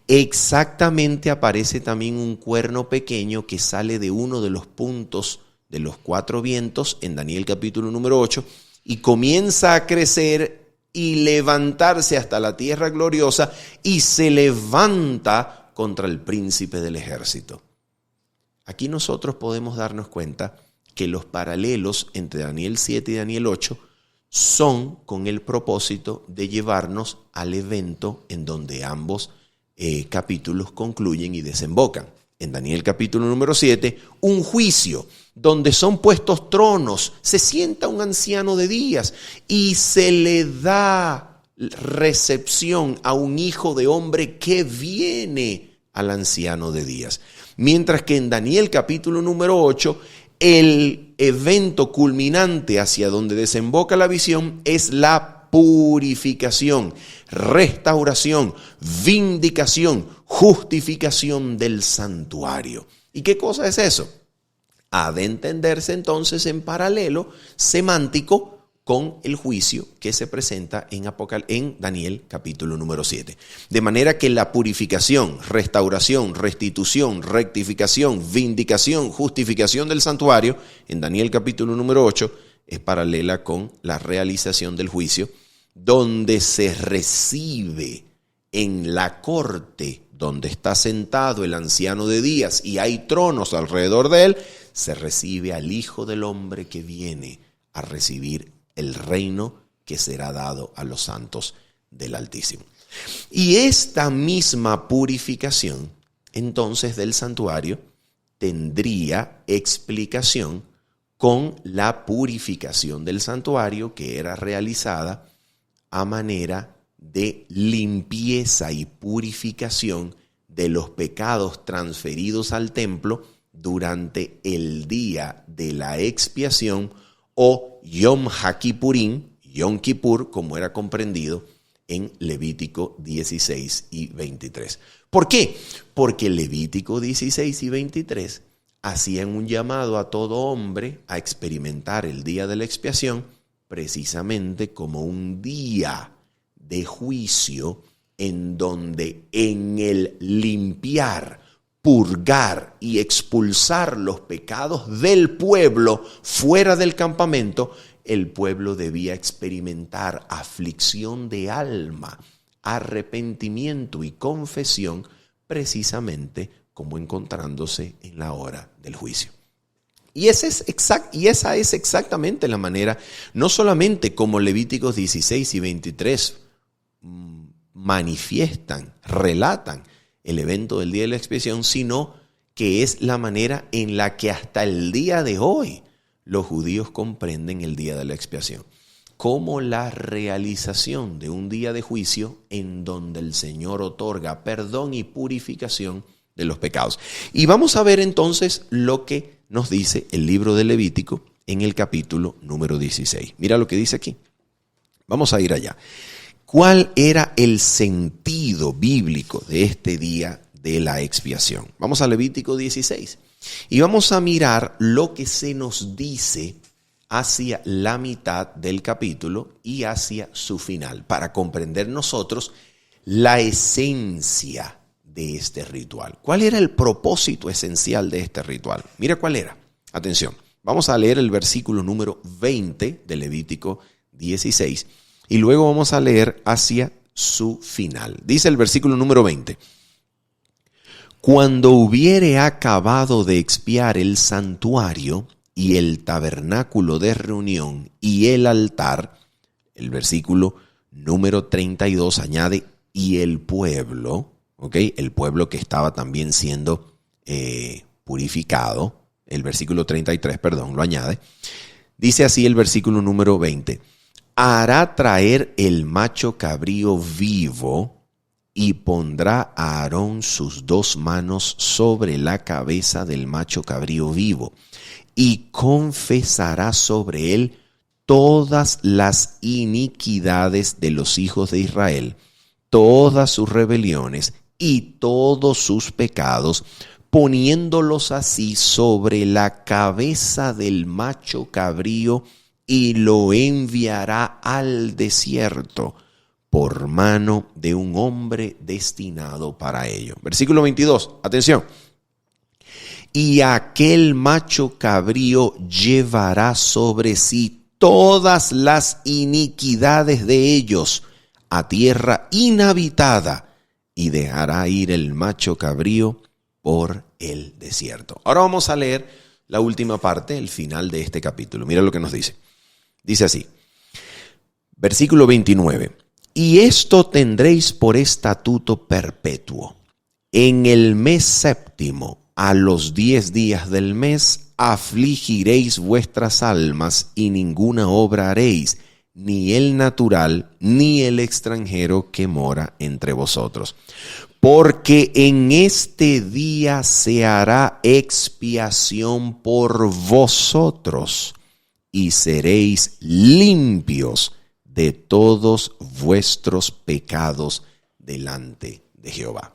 exactamente aparece también un cuerno pequeño que sale de uno de los puntos de los 4 vientos en Daniel capítulo número 8 y comienza a crecer y levantarse hasta la tierra gloriosa y se levanta contra el príncipe del ejército. Aquí nosotros podemos darnos cuenta que los paralelos entre Daniel 7 y Daniel 8 son con el propósito de llevarnos al evento en donde ambos capítulos concluyen y desembocan. En Daniel capítulo número 7, un juicio donde son puestos tronos, se sienta un anciano de días y se le da recepción a un hijo de hombre que viene al anciano de días. Mientras que en Daniel capítulo número 8, el evento culminante hacia donde desemboca la visión es la purificación, restauración, vindicación, justificación del santuario. ¿Y qué cosa es eso? Ha de entenderse entonces en paralelo semántico con el juicio que se presenta en Daniel capítulo número 7. De manera que la purificación, restauración, restitución, rectificación, vindicación, justificación del santuario en Daniel capítulo número 8 es paralela con la realización del juicio, donde se recibe en la corte donde está sentado el anciano de días y hay tronos alrededor de él, se recibe al Hijo del Hombre que viene a recibir el reino que será dado a los santos del Altísimo. Y esta misma purificación, entonces, del santuario, tendría explicación con la purificación del santuario que era realizada a manera de limpieza y purificación de los pecados transferidos al templo durante el día de la expiación o Yom HaKippurim, Yom Kippur, como era comprendido en Levítico 16 y 23. ¿Por qué? Porque Levítico 16 y 23 hacían un llamado a todo hombre a experimentar el día de la expiación precisamente como un día de juicio en donde en el limpiar, purgar y expulsar los pecados del pueblo fuera del campamento, el pueblo debía experimentar aflicción de alma, arrepentimiento y confesión, precisamente como encontrándose en la hora del juicio. Y esa es exactamente la manera, no solamente como Levíticos 16 y 23 manifiestan, relatan el evento del día de la expiación, sino que es la manera en la que hasta el día de hoy los judíos comprenden el día de la expiación, como la realización de un día de juicio en donde el Señor otorga perdón y purificación de los pecados. Y vamos a ver entonces lo que nos dice el libro de Levítico en el capítulo número 16. Mira lo que dice aquí. Vamos a ir allá. ¿Cuál era el sentido bíblico de este día de la expiación? Vamos a Levítico 16 y vamos a mirar lo que se nos dice hacia la mitad del capítulo y hacia su final, para comprender nosotros la esencia de este ritual. ¿Cuál era el propósito esencial de este ritual? Mira cuál era. Atención, vamos a leer el versículo número 20 de Levítico 16 y luego vamos a leer hacia su final. Dice el versículo número 20. Cuando hubiere acabado de expiar el santuario y el tabernáculo de reunión y el altar, el versículo número 32 añade, y el pueblo, el pueblo que estaba también siendo purificado, el versículo 33, lo añade, dice así el versículo número 20, hará traer el macho cabrío vivo y pondrá a Aarón sus 2 manos sobre la cabeza del macho cabrío vivo y confesará sobre él todas las iniquidades de los hijos de Israel, todas sus rebeliones y todos sus pecados, poniéndolos así sobre la cabeza del macho cabrío, y lo enviará al desierto por mano de un hombre destinado para ello. Versículo 22, atención. Y aquel macho cabrío llevará sobre sí todas las iniquidades de ellos a tierra inhabitada y dejará ir el macho cabrío por el desierto. Ahora vamos a leer la última parte, el final de este capítulo. Mira lo que nos dice. Dice así, versículo 29. Y esto tendréis por estatuto perpetuo. En el mes séptimo, a los 10 días del mes, afligiréis vuestras almas y ninguna obra haréis, ni el natural, ni el extranjero que mora entre vosotros. Porque en este día se hará expiación por vosotros y seréis limpios de todos vuestros pecados delante de Jehová.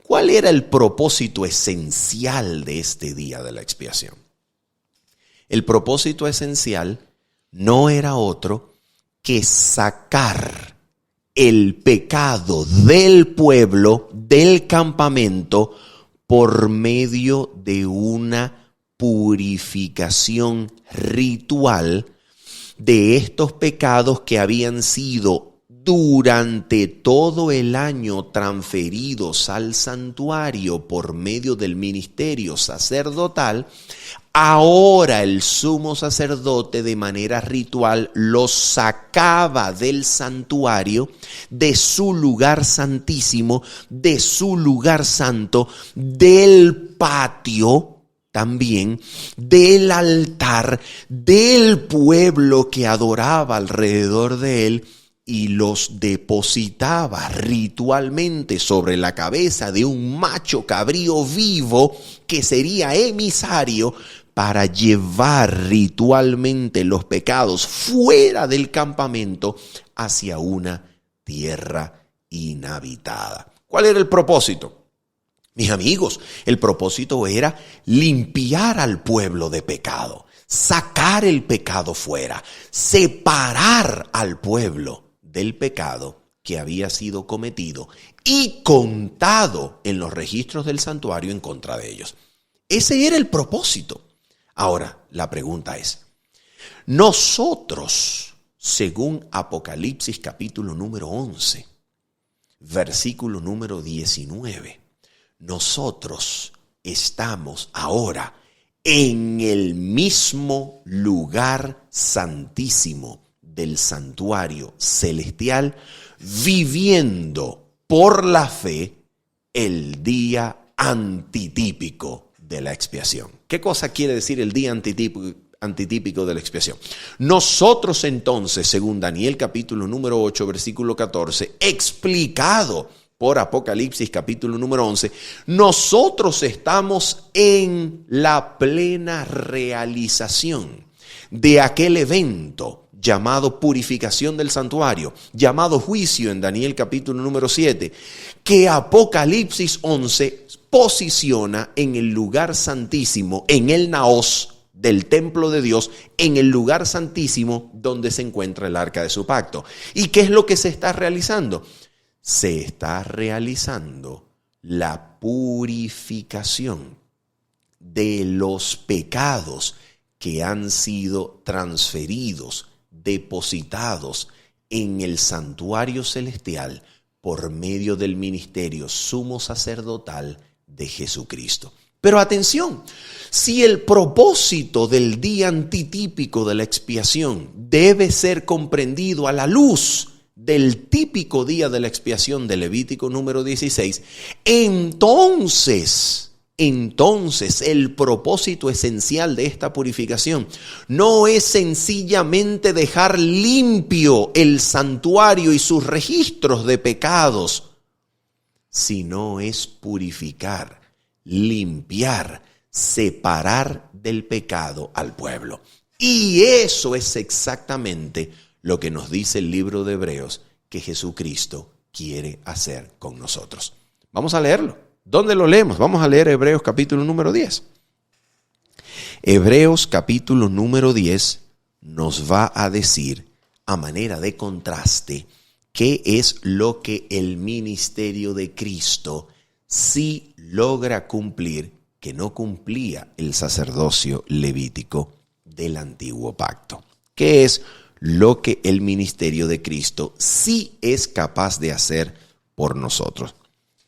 ¿Cuál era el propósito esencial de este día de la expiación? El propósito esencial no era otro que sacar el pecado del pueblo, del campamento, por medio de una purificación ritual de estos pecados que habían sido durante todo el año transferidos al santuario por medio del ministerio sacerdotal. Ahora el sumo sacerdote de manera ritual los sacaba del santuario, de su lugar santísimo, de su lugar santo, del patio también, del altar, del pueblo que adoraba alrededor de él, y los depositaba ritualmente sobre la cabeza de un macho cabrío vivo que sería emisario para llevar ritualmente los pecados fuera del campamento hacia una tierra inhabitada. ¿Cuál era el propósito? Mis amigos, el propósito era limpiar al pueblo de pecado, sacar el pecado fuera, separar al pueblo del pecado que había sido cometido y contado en los registros del santuario en contra de ellos. Ese era el propósito. Ahora, la pregunta es, nosotros, según Apocalipsis capítulo número 11, versículo número 19, nosotros estamos ahora en el mismo lugar santísimo del santuario celestial, viviendo por la fe el día antitípico de la expiación. ¿Qué cosa quiere decir el día antitípico de la expiación? Nosotros entonces, según Daniel capítulo número 8, versículo 14, explicado por Apocalipsis capítulo número 11, nosotros estamos en la plena realización de aquel evento llamado purificación del santuario, llamado juicio en Daniel capítulo número 7, que Apocalipsis 11 posiciona en el lugar santísimo, en el naos del templo de Dios, en el lugar santísimo donde se encuentra el arca de su pacto. ¿Y qué es lo que se está realizando? Se está realizando la purificación de los pecados que han sido transferidos, depositados en el santuario celestial por medio del ministerio sumo sacerdotal de Jesucristo. Pero atención, si el propósito del día antitípico de la expiación debe ser comprendido a la luz del típico día de la expiación de Levítico número 16, entonces el propósito esencial de esta purificación no es sencillamente dejar limpio el santuario y sus registros de pecados, sino es purificar, limpiar, separar del pecado al pueblo. Y eso es exactamente lo que nos dice el libro de Hebreos que Jesucristo quiere hacer con nosotros. Vamos a leerlo. ¿Dónde lo leemos? Vamos a leer Hebreos capítulo número 10. Hebreos capítulo número 10 nos va a decir, a manera de contraste, qué es lo que el ministerio de Cristo sí logra cumplir, que no cumplía el sacerdocio levítico del antiguo pacto. ¿Qué es lo que el ministerio de Cristo sí es capaz de hacer por nosotros?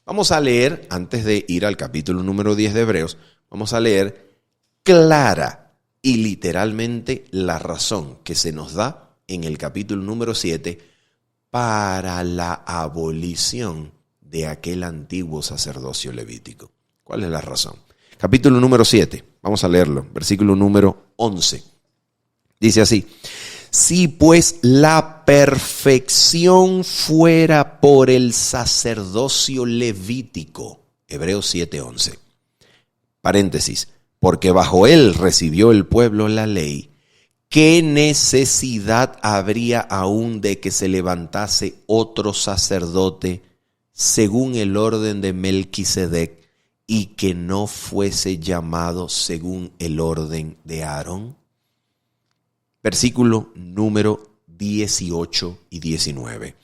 Vamos a leer, antes de ir al capítulo número 10 de Hebreos, vamos a leer clara y literalmente la razón que se nos da en el capítulo número 7 para la abolición de aquel antiguo sacerdocio levítico. ¿Cuál es la razón? Capítulo número 7, vamos a leerlo, versículo número 11. Dice así: Si pues la perfección fuera por el sacerdocio levítico, Hebreos 7:11, paréntesis, porque bajo él recibió el pueblo la ley, ¿qué necesidad habría aún de que se levantase otro sacerdote según el orden de Melquisedec y que no fuese llamado según el orden de Aarón? Versículo número 18 y 19.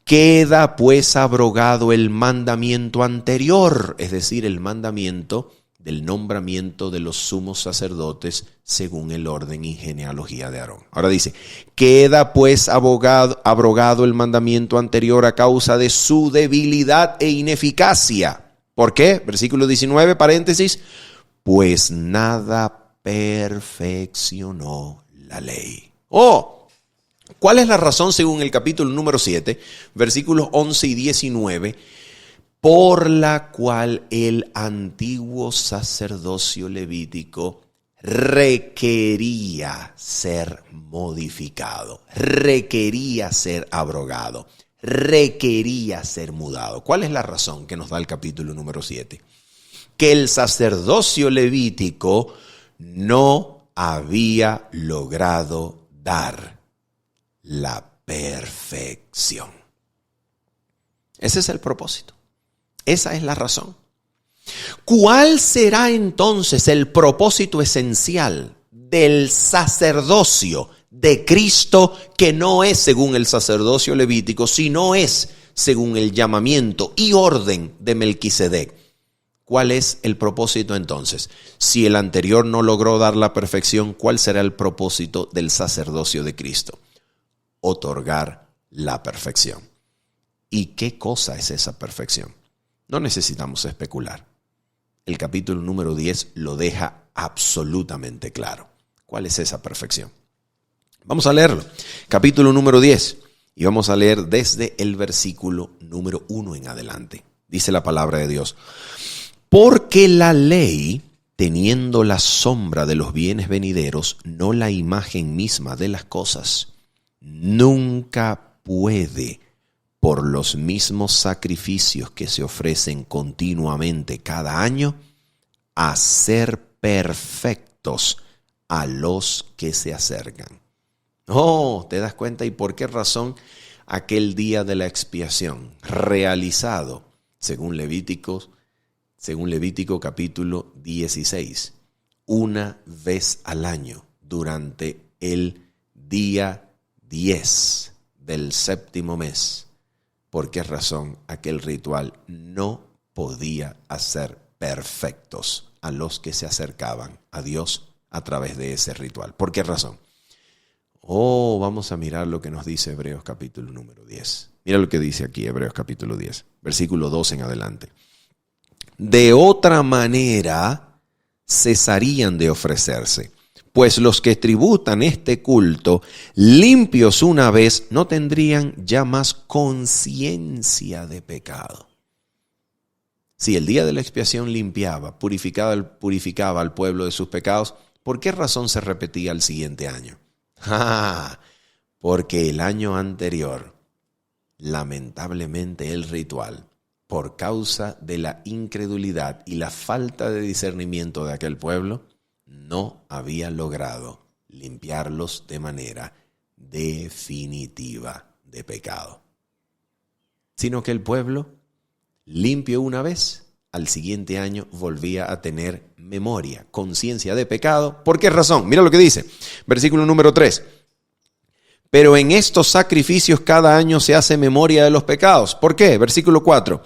Queda pues abrogado el mandamiento anterior, es decir, el mandamiento del nombramiento de los sumos sacerdotes según el orden y genealogía de Aarón. Ahora dice, queda pues abrogado el mandamiento anterior a causa de su debilidad e ineficacia. ¿Por qué? Versículo 19, paréntesis, pues nada perfeccionó la ley. ¿Cuál es la razón según el capítulo número 7, versículos 11 y 19, por la cual el antiguo sacerdocio levítico requería ser modificado, requería ser abrogado, requería ser mudado? ¿Cuál es la razón que nos da el capítulo número 7? Que el sacerdocio levítico no había logrado dar la perfección. Ese es el propósito. Esa es la razón. ¿Cuál será entonces el propósito esencial del sacerdocio de Cristo, que no es según el sacerdocio levítico, sino es según el llamamiento y orden de Melquisedec? ¿Cuál es el propósito entonces? Si el anterior no logró dar la perfección, ¿cuál será el propósito del sacerdocio de Cristo? Otorgar la perfección. ¿Y qué cosa es esa perfección? No necesitamos especular. El capítulo número 10 lo deja absolutamente claro. ¿Cuál es esa perfección? Vamos a leerlo. Capítulo número 10. Y vamos a leer desde el versículo número 1 en adelante. Dice la palabra de Dios. Porque la ley, teniendo la sombra de los bienes venideros, no la imagen misma de las cosas, nunca puede, por los mismos sacrificios que se ofrecen continuamente cada año, hacer perfectos a los que se acercan. ¿Te das cuenta? ¿Y por qué razón aquel día de la expiación realizado según Levítico capítulo 16, una vez al año durante el día 10 del séptimo mes? ¿Por qué razón aquel ritual no podía hacer perfectos a los que se acercaban a Dios a través de ese ritual? ¿Por qué razón? Vamos a mirar lo que nos dice Hebreos capítulo número 10. Mira lo que dice aquí Hebreos capítulo 10, versículo 2 en adelante. De otra manera cesarían de ofrecerse, pues los que tributan este culto, limpios una vez, no tendrían ya más conciencia de pecado. Si el día de la expiación limpiaba, purificaba al pueblo de sus pecados, ¿por qué razón se repetía el siguiente año? Porque el año anterior, lamentablemente el ritual, por causa de la incredulidad y la falta de discernimiento de aquel pueblo, no había logrado limpiarlos de manera definitiva de pecado. Sino que el pueblo, limpio una vez, al siguiente año volvía a tener memoria, conciencia de pecado. ¿Por qué razón? Mira lo que dice, versículo número 3. Pero en estos sacrificios cada año se hace memoria de los pecados. ¿Por qué? Versículo 4.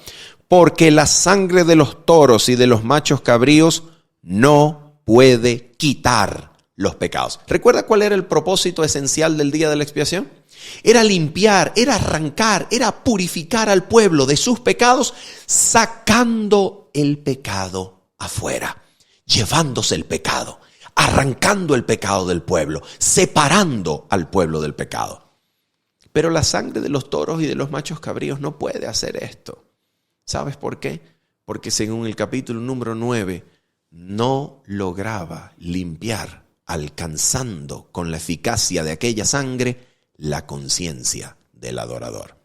Porque la sangre de los toros y de los machos cabríos no puede quitar los pecados. ¿Recuerda cuál era el propósito esencial del día de la expiación? Era limpiar, era arrancar, era purificar al pueblo de sus pecados, sacando el pecado afuera, llevándose el pecado, arrancando el pecado del pueblo, separando al pueblo del pecado. Pero la sangre de los toros y de los machos cabríos no puede hacer esto. ¿Sabes por qué? Porque según el capítulo número 9, no lograba limpiar alcanzando con la eficacia de aquella sangre la conciencia del adorador.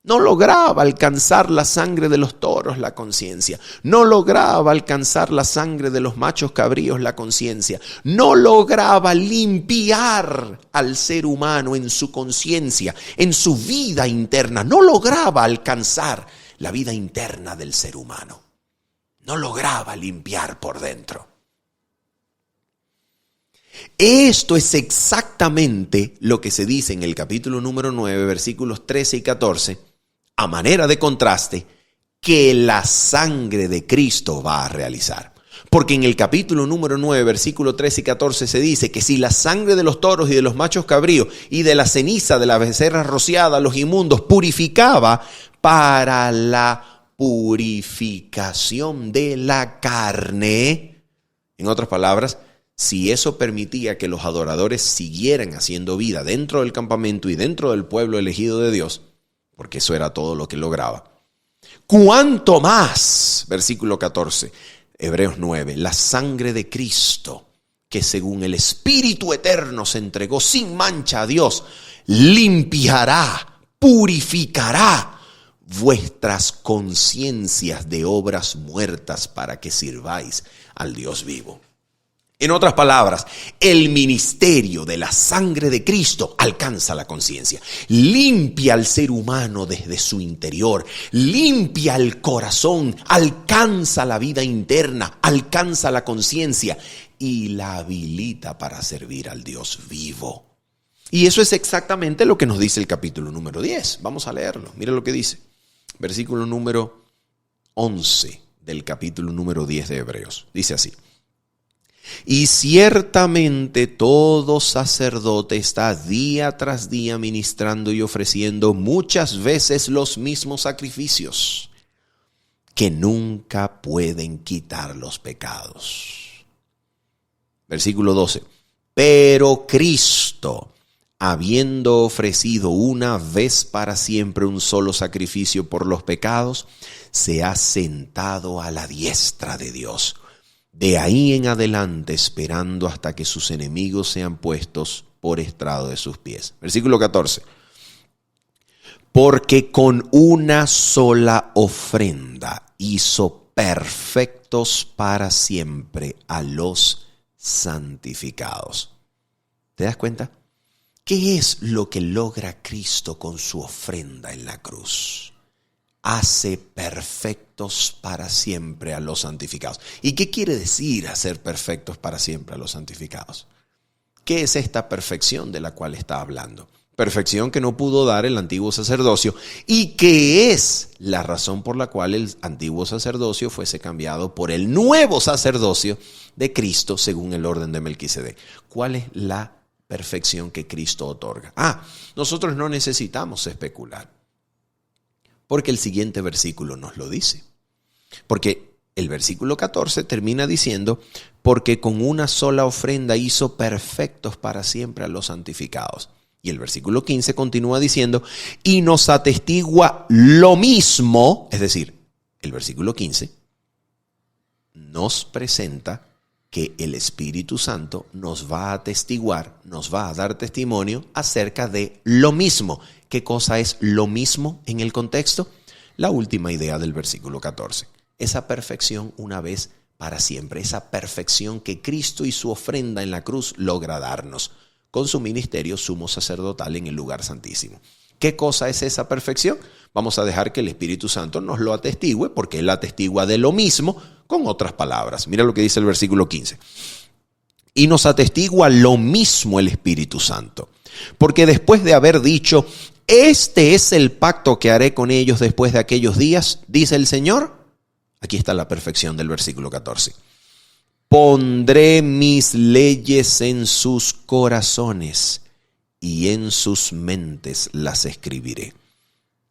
No lograba alcanzar la sangre de los toros la conciencia. No lograba alcanzar la sangre de los machos cabríos la conciencia. No lograba limpiar al ser humano en su conciencia, en su vida interna. No lograba alcanzar la vida interna del ser humano. No lograba limpiar por dentro. Esto es exactamente lo que se dice en el capítulo número 9, versículos 13 y 14, a manera de contraste, que la sangre de Cristo va a realizar. Porque en el capítulo número 9, versículos 13 y 14 se dice que si la sangre de los toros y de los machos cabríos y de la ceniza de las becerras rociadas, los inmundos, purificaba para la purificación de la carne, en otras palabras, si eso permitía que los adoradores siguieran haciendo vida dentro del campamento y dentro del pueblo elegido de Dios, porque eso era todo lo que lograba, ¿cuánto más? Versículo 14, Hebreos 9, la sangre de Cristo, que según el Espíritu Eterno se entregó sin mancha a Dios, limpiará, purificará vuestras conciencias de obras muertas para que sirváis al Dios vivo. En otras palabras, el ministerio de la sangre de Cristo alcanza la conciencia, limpia al ser humano desde su interior, limpia el corazón, alcanza la vida interna, alcanza la conciencia y la habilita para servir al Dios vivo. Y eso es exactamente lo que nos dice el capítulo número 10. Vamos a leerlo. Mira lo que dice. Versículo número 11 del capítulo número 10 de Hebreos. Dice así. Y ciertamente todo sacerdote está día tras día ministrando y ofreciendo muchas veces los mismos sacrificios que nunca pueden quitar los pecados. Versículo 12. Pero Cristo, habiendo ofrecido una vez para siempre un solo sacrificio por los pecados, se ha sentado a la diestra de Dios. De ahí en adelante, esperando hasta que sus enemigos sean puestos por estrado de sus pies. Versículo 14. Porque con una sola ofrenda hizo perfectos para siempre a los santificados. ¿Te das cuenta? ¿Qué es lo que logra Cristo con su ofrenda en la cruz? Hace perfectos para siempre a los santificados. ¿Y qué quiere decir hacer perfectos para siempre a los santificados? ¿Qué es esta perfección de la cual está hablando? Perfección que no pudo dar el antiguo sacerdocio y que es la razón por la cual el antiguo sacerdocio fuese cambiado por el nuevo sacerdocio de Cristo según el orden de Melquisedec. ¿Cuál es la perfección que Cristo otorga? Nosotros no necesitamos especular. Porque el siguiente versículo nos lo dice. Porque el versículo 14 termina diciendo, porque con una sola ofrenda hizo perfectos para siempre a los santificados. Y el versículo 15 continúa diciendo, y nos atestigua lo mismo, es decir, el versículo 15 nos presenta que el Espíritu Santo nos va a atestiguar, nos va a dar testimonio acerca de lo mismo. ¿Qué cosa es lo mismo en el contexto? La última idea del versículo 14. Esa perfección una vez para siempre. Esa perfección que Cristo y su ofrenda en la cruz logra darnos con su ministerio sumo sacerdotal en el lugar santísimo. ¿Qué cosa es esa perfección? Vamos a dejar que el Espíritu Santo nos lo atestigue porque Él atestigua de lo mismo con otras palabras. Mira lo que dice el versículo 15. Y nos atestigua lo mismo el Espíritu Santo. Porque después de haber dicho, este es el pacto que haré con ellos después de aquellos días, dice el Señor. Aquí está la perfección del versículo 14. Pondré mis leyes en sus corazones y en sus mentes las escribiré.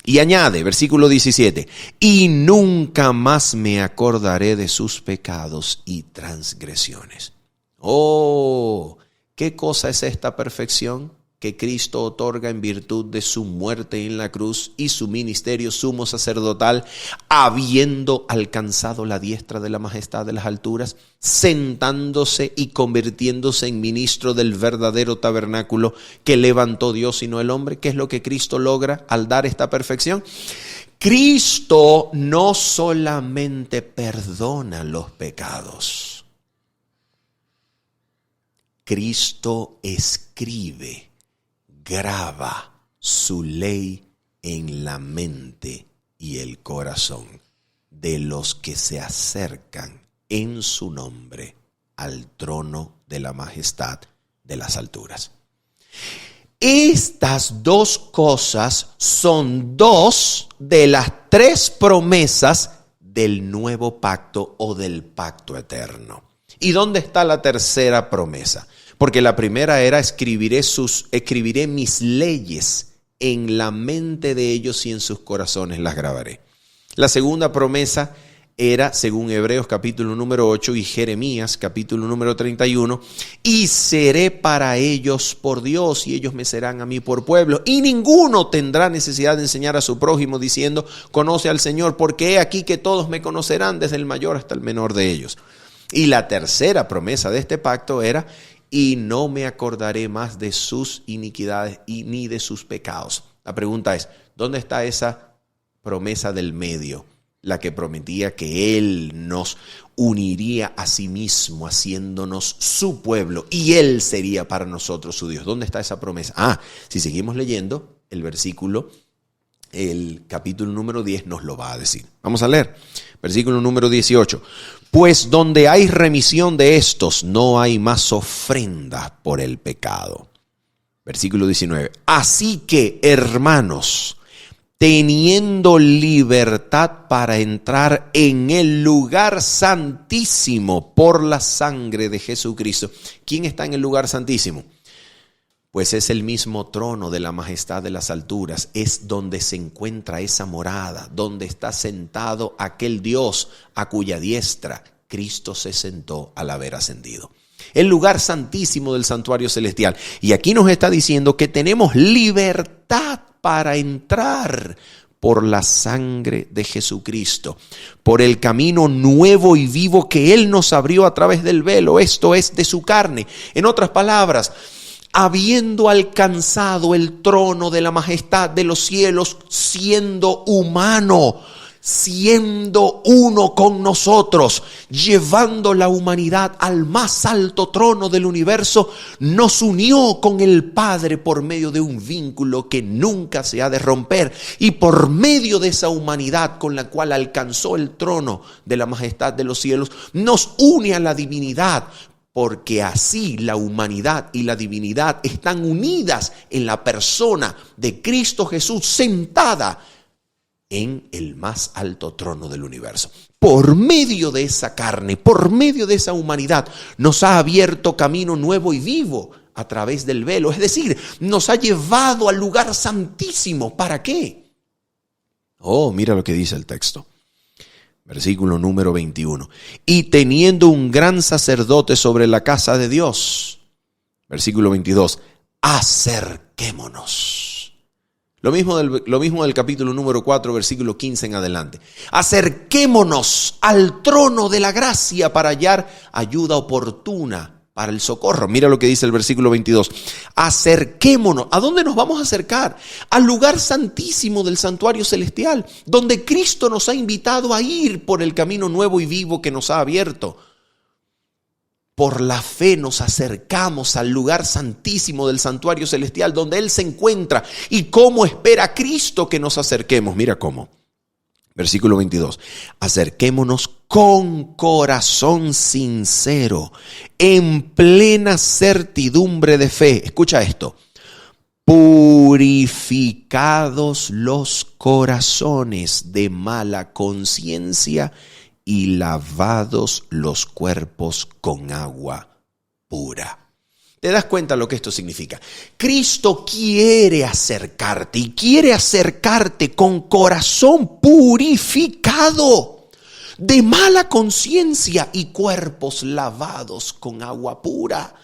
Y añade, versículo 17, y nunca más me acordaré de sus pecados y transgresiones. Oh, ¿qué cosa es esta perfección? que Cristo otorga en virtud de su muerte en la cruz y su ministerio sumo sacerdotal, habiendo alcanzado la diestra de la majestad de las alturas, sentándose y convirtiéndose en ministro del verdadero tabernáculo que levantó Dios y no el hombre. ¿Qué es lo que Cristo logra al dar esta perfección? Cristo no solamente perdona los pecados, Cristo escribe, graba su ley en la mente y el corazón de los que se acercan en su nombre al trono de la majestad de las alturas. Estas dos cosas son dos de las tres promesas del nuevo pacto o del pacto eterno. ¿Y dónde está la tercera promesa? Porque la primera era escribiré mis leyes en la mente de ellos y en sus corazones las grabaré. La segunda promesa era, según Hebreos capítulo número 8 y Jeremías capítulo número 31, y seré para ellos por Dios y ellos me serán a mí por pueblo. Y ninguno tendrá necesidad de enseñar a su prójimo diciendo, conoce al Señor, porque he aquí que todos me conocerán desde el mayor hasta el menor de ellos. Y la tercera promesa de este pacto era, y no me acordaré más de sus iniquidades y ni de sus pecados. La pregunta es, ¿dónde está esa promesa del medio? La que prometía que Él nos uniría a sí mismo, haciéndonos su pueblo, y Él sería para nosotros su Dios. ¿Dónde está esa promesa? Si seguimos leyendo el versículo, el capítulo número 10 nos lo va a decir. Vamos a leer. Versículo número 18. Pues donde hay remisión de estos, no hay más ofrenda por el pecado. Versículo 19. Así que, hermanos, teniendo libertad para entrar en el lugar santísimo por la sangre de Jesucristo. ¿Quién está en el lugar santísimo? Pues es el mismo trono de la majestad de las alturas, es donde se encuentra esa morada, donde está sentado aquel Dios a cuya diestra Cristo se sentó al haber ascendido. El lugar santísimo del santuario celestial. Y aquí nos está diciendo que tenemos libertad para entrar por la sangre de Jesucristo, por el camino nuevo y vivo que Él nos abrió a través del velo, esto es, de su carne. En otras palabras, habiendo alcanzado el trono de la majestad de los cielos, siendo humano, siendo uno con nosotros, llevando la humanidad al más alto trono del universo, nos unió con el Padre por medio de un vínculo que nunca se ha de romper. Y por medio de esa humanidad con la cual alcanzó el trono de la majestad de los cielos, nos une a la divinidad. Porque así la humanidad y la divinidad están unidas en la persona de Cristo Jesús, sentada en el más alto trono del universo. Por medio de esa carne, por medio de esa humanidad, nos ha abierto camino nuevo y vivo a través del velo. Es decir, nos ha llevado al lugar santísimo. ¿Para qué? Mira lo que dice el texto. Versículo número 21. Y teniendo un gran sacerdote sobre la casa de Dios. Versículo 22. Acerquémonos. Lo mismo del capítulo número 4, versículo 15 en adelante. Acerquémonos al trono de la gracia para hallar ayuda oportuna para el socorro. Mira lo que dice el versículo 22. Acerquémonos. ¿A dónde nos vamos a acercar? Al lugar santísimo del santuario celestial, donde Cristo nos ha invitado a ir por el camino nuevo y vivo que nos ha abierto. Por la fe nos acercamos al lugar santísimo del santuario celestial, donde Él se encuentra. ¿Y cómo espera Cristo que nos acerquemos? Mira cómo. Versículo 22. Acerquémonos con corazón sincero, en plena certidumbre de fe. Escucha esto. Purificados los corazones de mala conciencia y lavados los cuerpos con agua pura. ¿Te das cuenta lo que esto significa? Cristo quiere acercarte y quiere acercarte con corazón purificado de mala conciencia y cuerpos lavados con agua pura.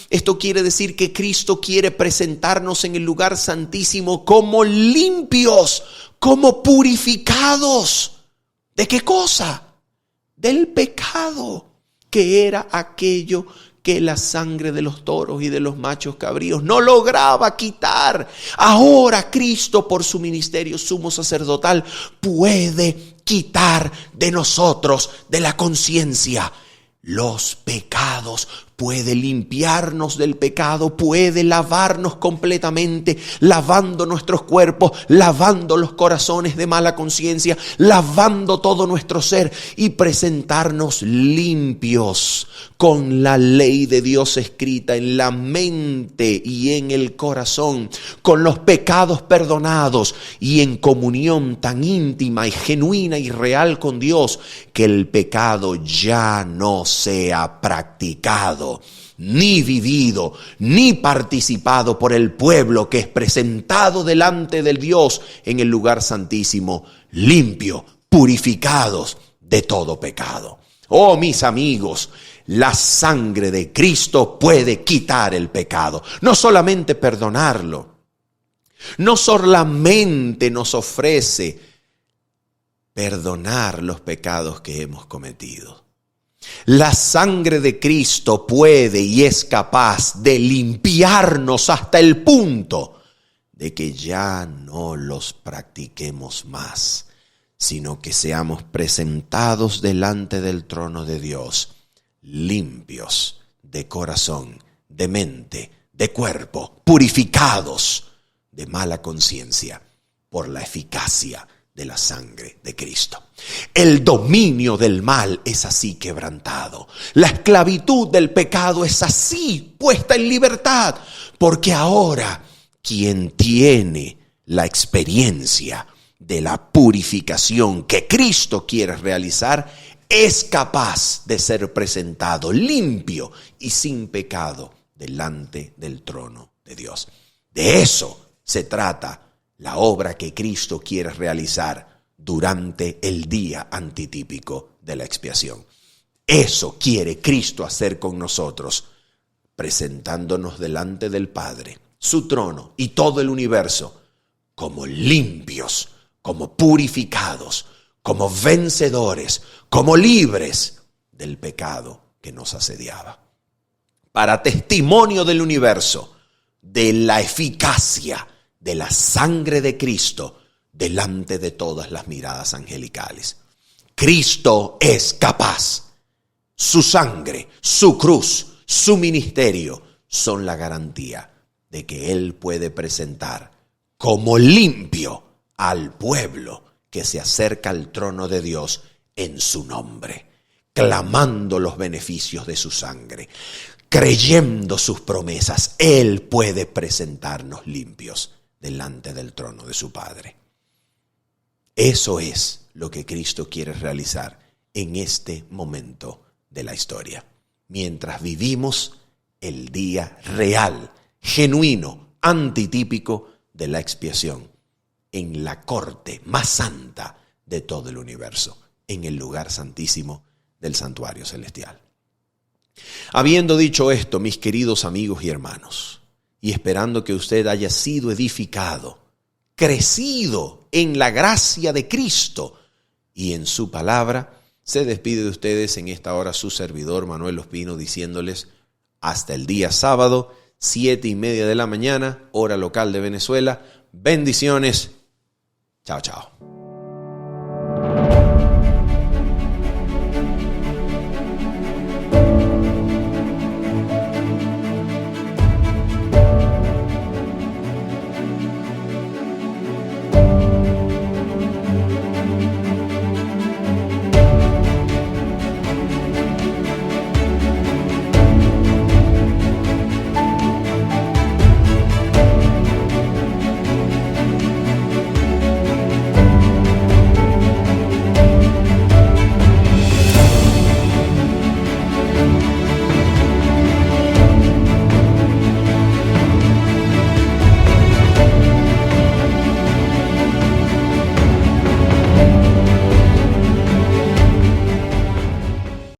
Esto quiere decir que Cristo quiere presentarnos en el lugar santísimo como limpios, como purificados. ¿De qué cosa? Del pecado, que era aquello que la sangre de los toros y de los machos cabríos no lograba quitar. Ahora Cristo, por su ministerio sumo sacerdotal, puede quitar de nosotros, de la conciencia, los pecados. Puede limpiarnos del pecado, puede lavarnos completamente, lavando nuestros cuerpos, lavando los corazones de mala conciencia, lavando todo nuestro ser y presentarnos limpios con la ley de Dios escrita en la mente y en el corazón, con los pecados perdonados y en comunión tan íntima y genuina y real con Dios que el pecado ya no sea practicado, ni vivido, ni participado por el pueblo que es presentado delante del Dios en el lugar santísimo, limpio, purificados de todo pecado. Oh, mis amigos, la sangre de Cristo puede quitar el pecado, no solamente perdonarlo, no solamente nos ofrece perdonar los pecados que hemos cometido. La sangre de Cristo puede y es capaz de limpiarnos hasta el punto de que ya no los practiquemos más, sino que seamos presentados delante del trono de Dios, limpios de corazón, de mente, de cuerpo, purificados de mala conciencia por la eficacia de la sangre de Cristo. El dominio del mal es así quebrantado. La esclavitud del pecado es así puesta en libertad, porque ahora quien tiene la experiencia de la purificación que Cristo quiere realizar es capaz de ser presentado limpio y sin pecado delante del trono de Dios. De eso se trata la obra que Cristo quiere realizar durante el día antitípico de la expiación. Eso quiere Cristo hacer con nosotros, presentándonos delante del Padre, su trono y todo el universo, como limpios, como purificados, como vencedores, como libres del pecado que nos asediaba. Para testimonio del universo, de la eficacia de la sangre de Cristo delante de todas las miradas angelicales. Cristo es capaz. Su sangre, su cruz, su ministerio son la garantía de que Él puede presentar como limpio al pueblo que se acerca al trono de Dios en su nombre, clamando los beneficios de su sangre, creyendo sus promesas. Él puede presentarnos limpios delante del trono de su Padre. Eso es lo que Cristo quiere realizar en este momento de la historia, mientras vivimos el día real, genuino, antitípico de la expiación, en la corte más santa de todo el universo, en el lugar santísimo del santuario celestial. Habiendo dicho esto, mis queridos amigos y hermanos, y esperando que usted haya sido edificado, crecido en la gracia de Cristo y en su palabra, se despide de ustedes en esta hora su servidor Manuel Ospino, diciéndoles hasta el día sábado, 7:30 de la mañana, hora local de Venezuela. Bendiciones. Chao, chao.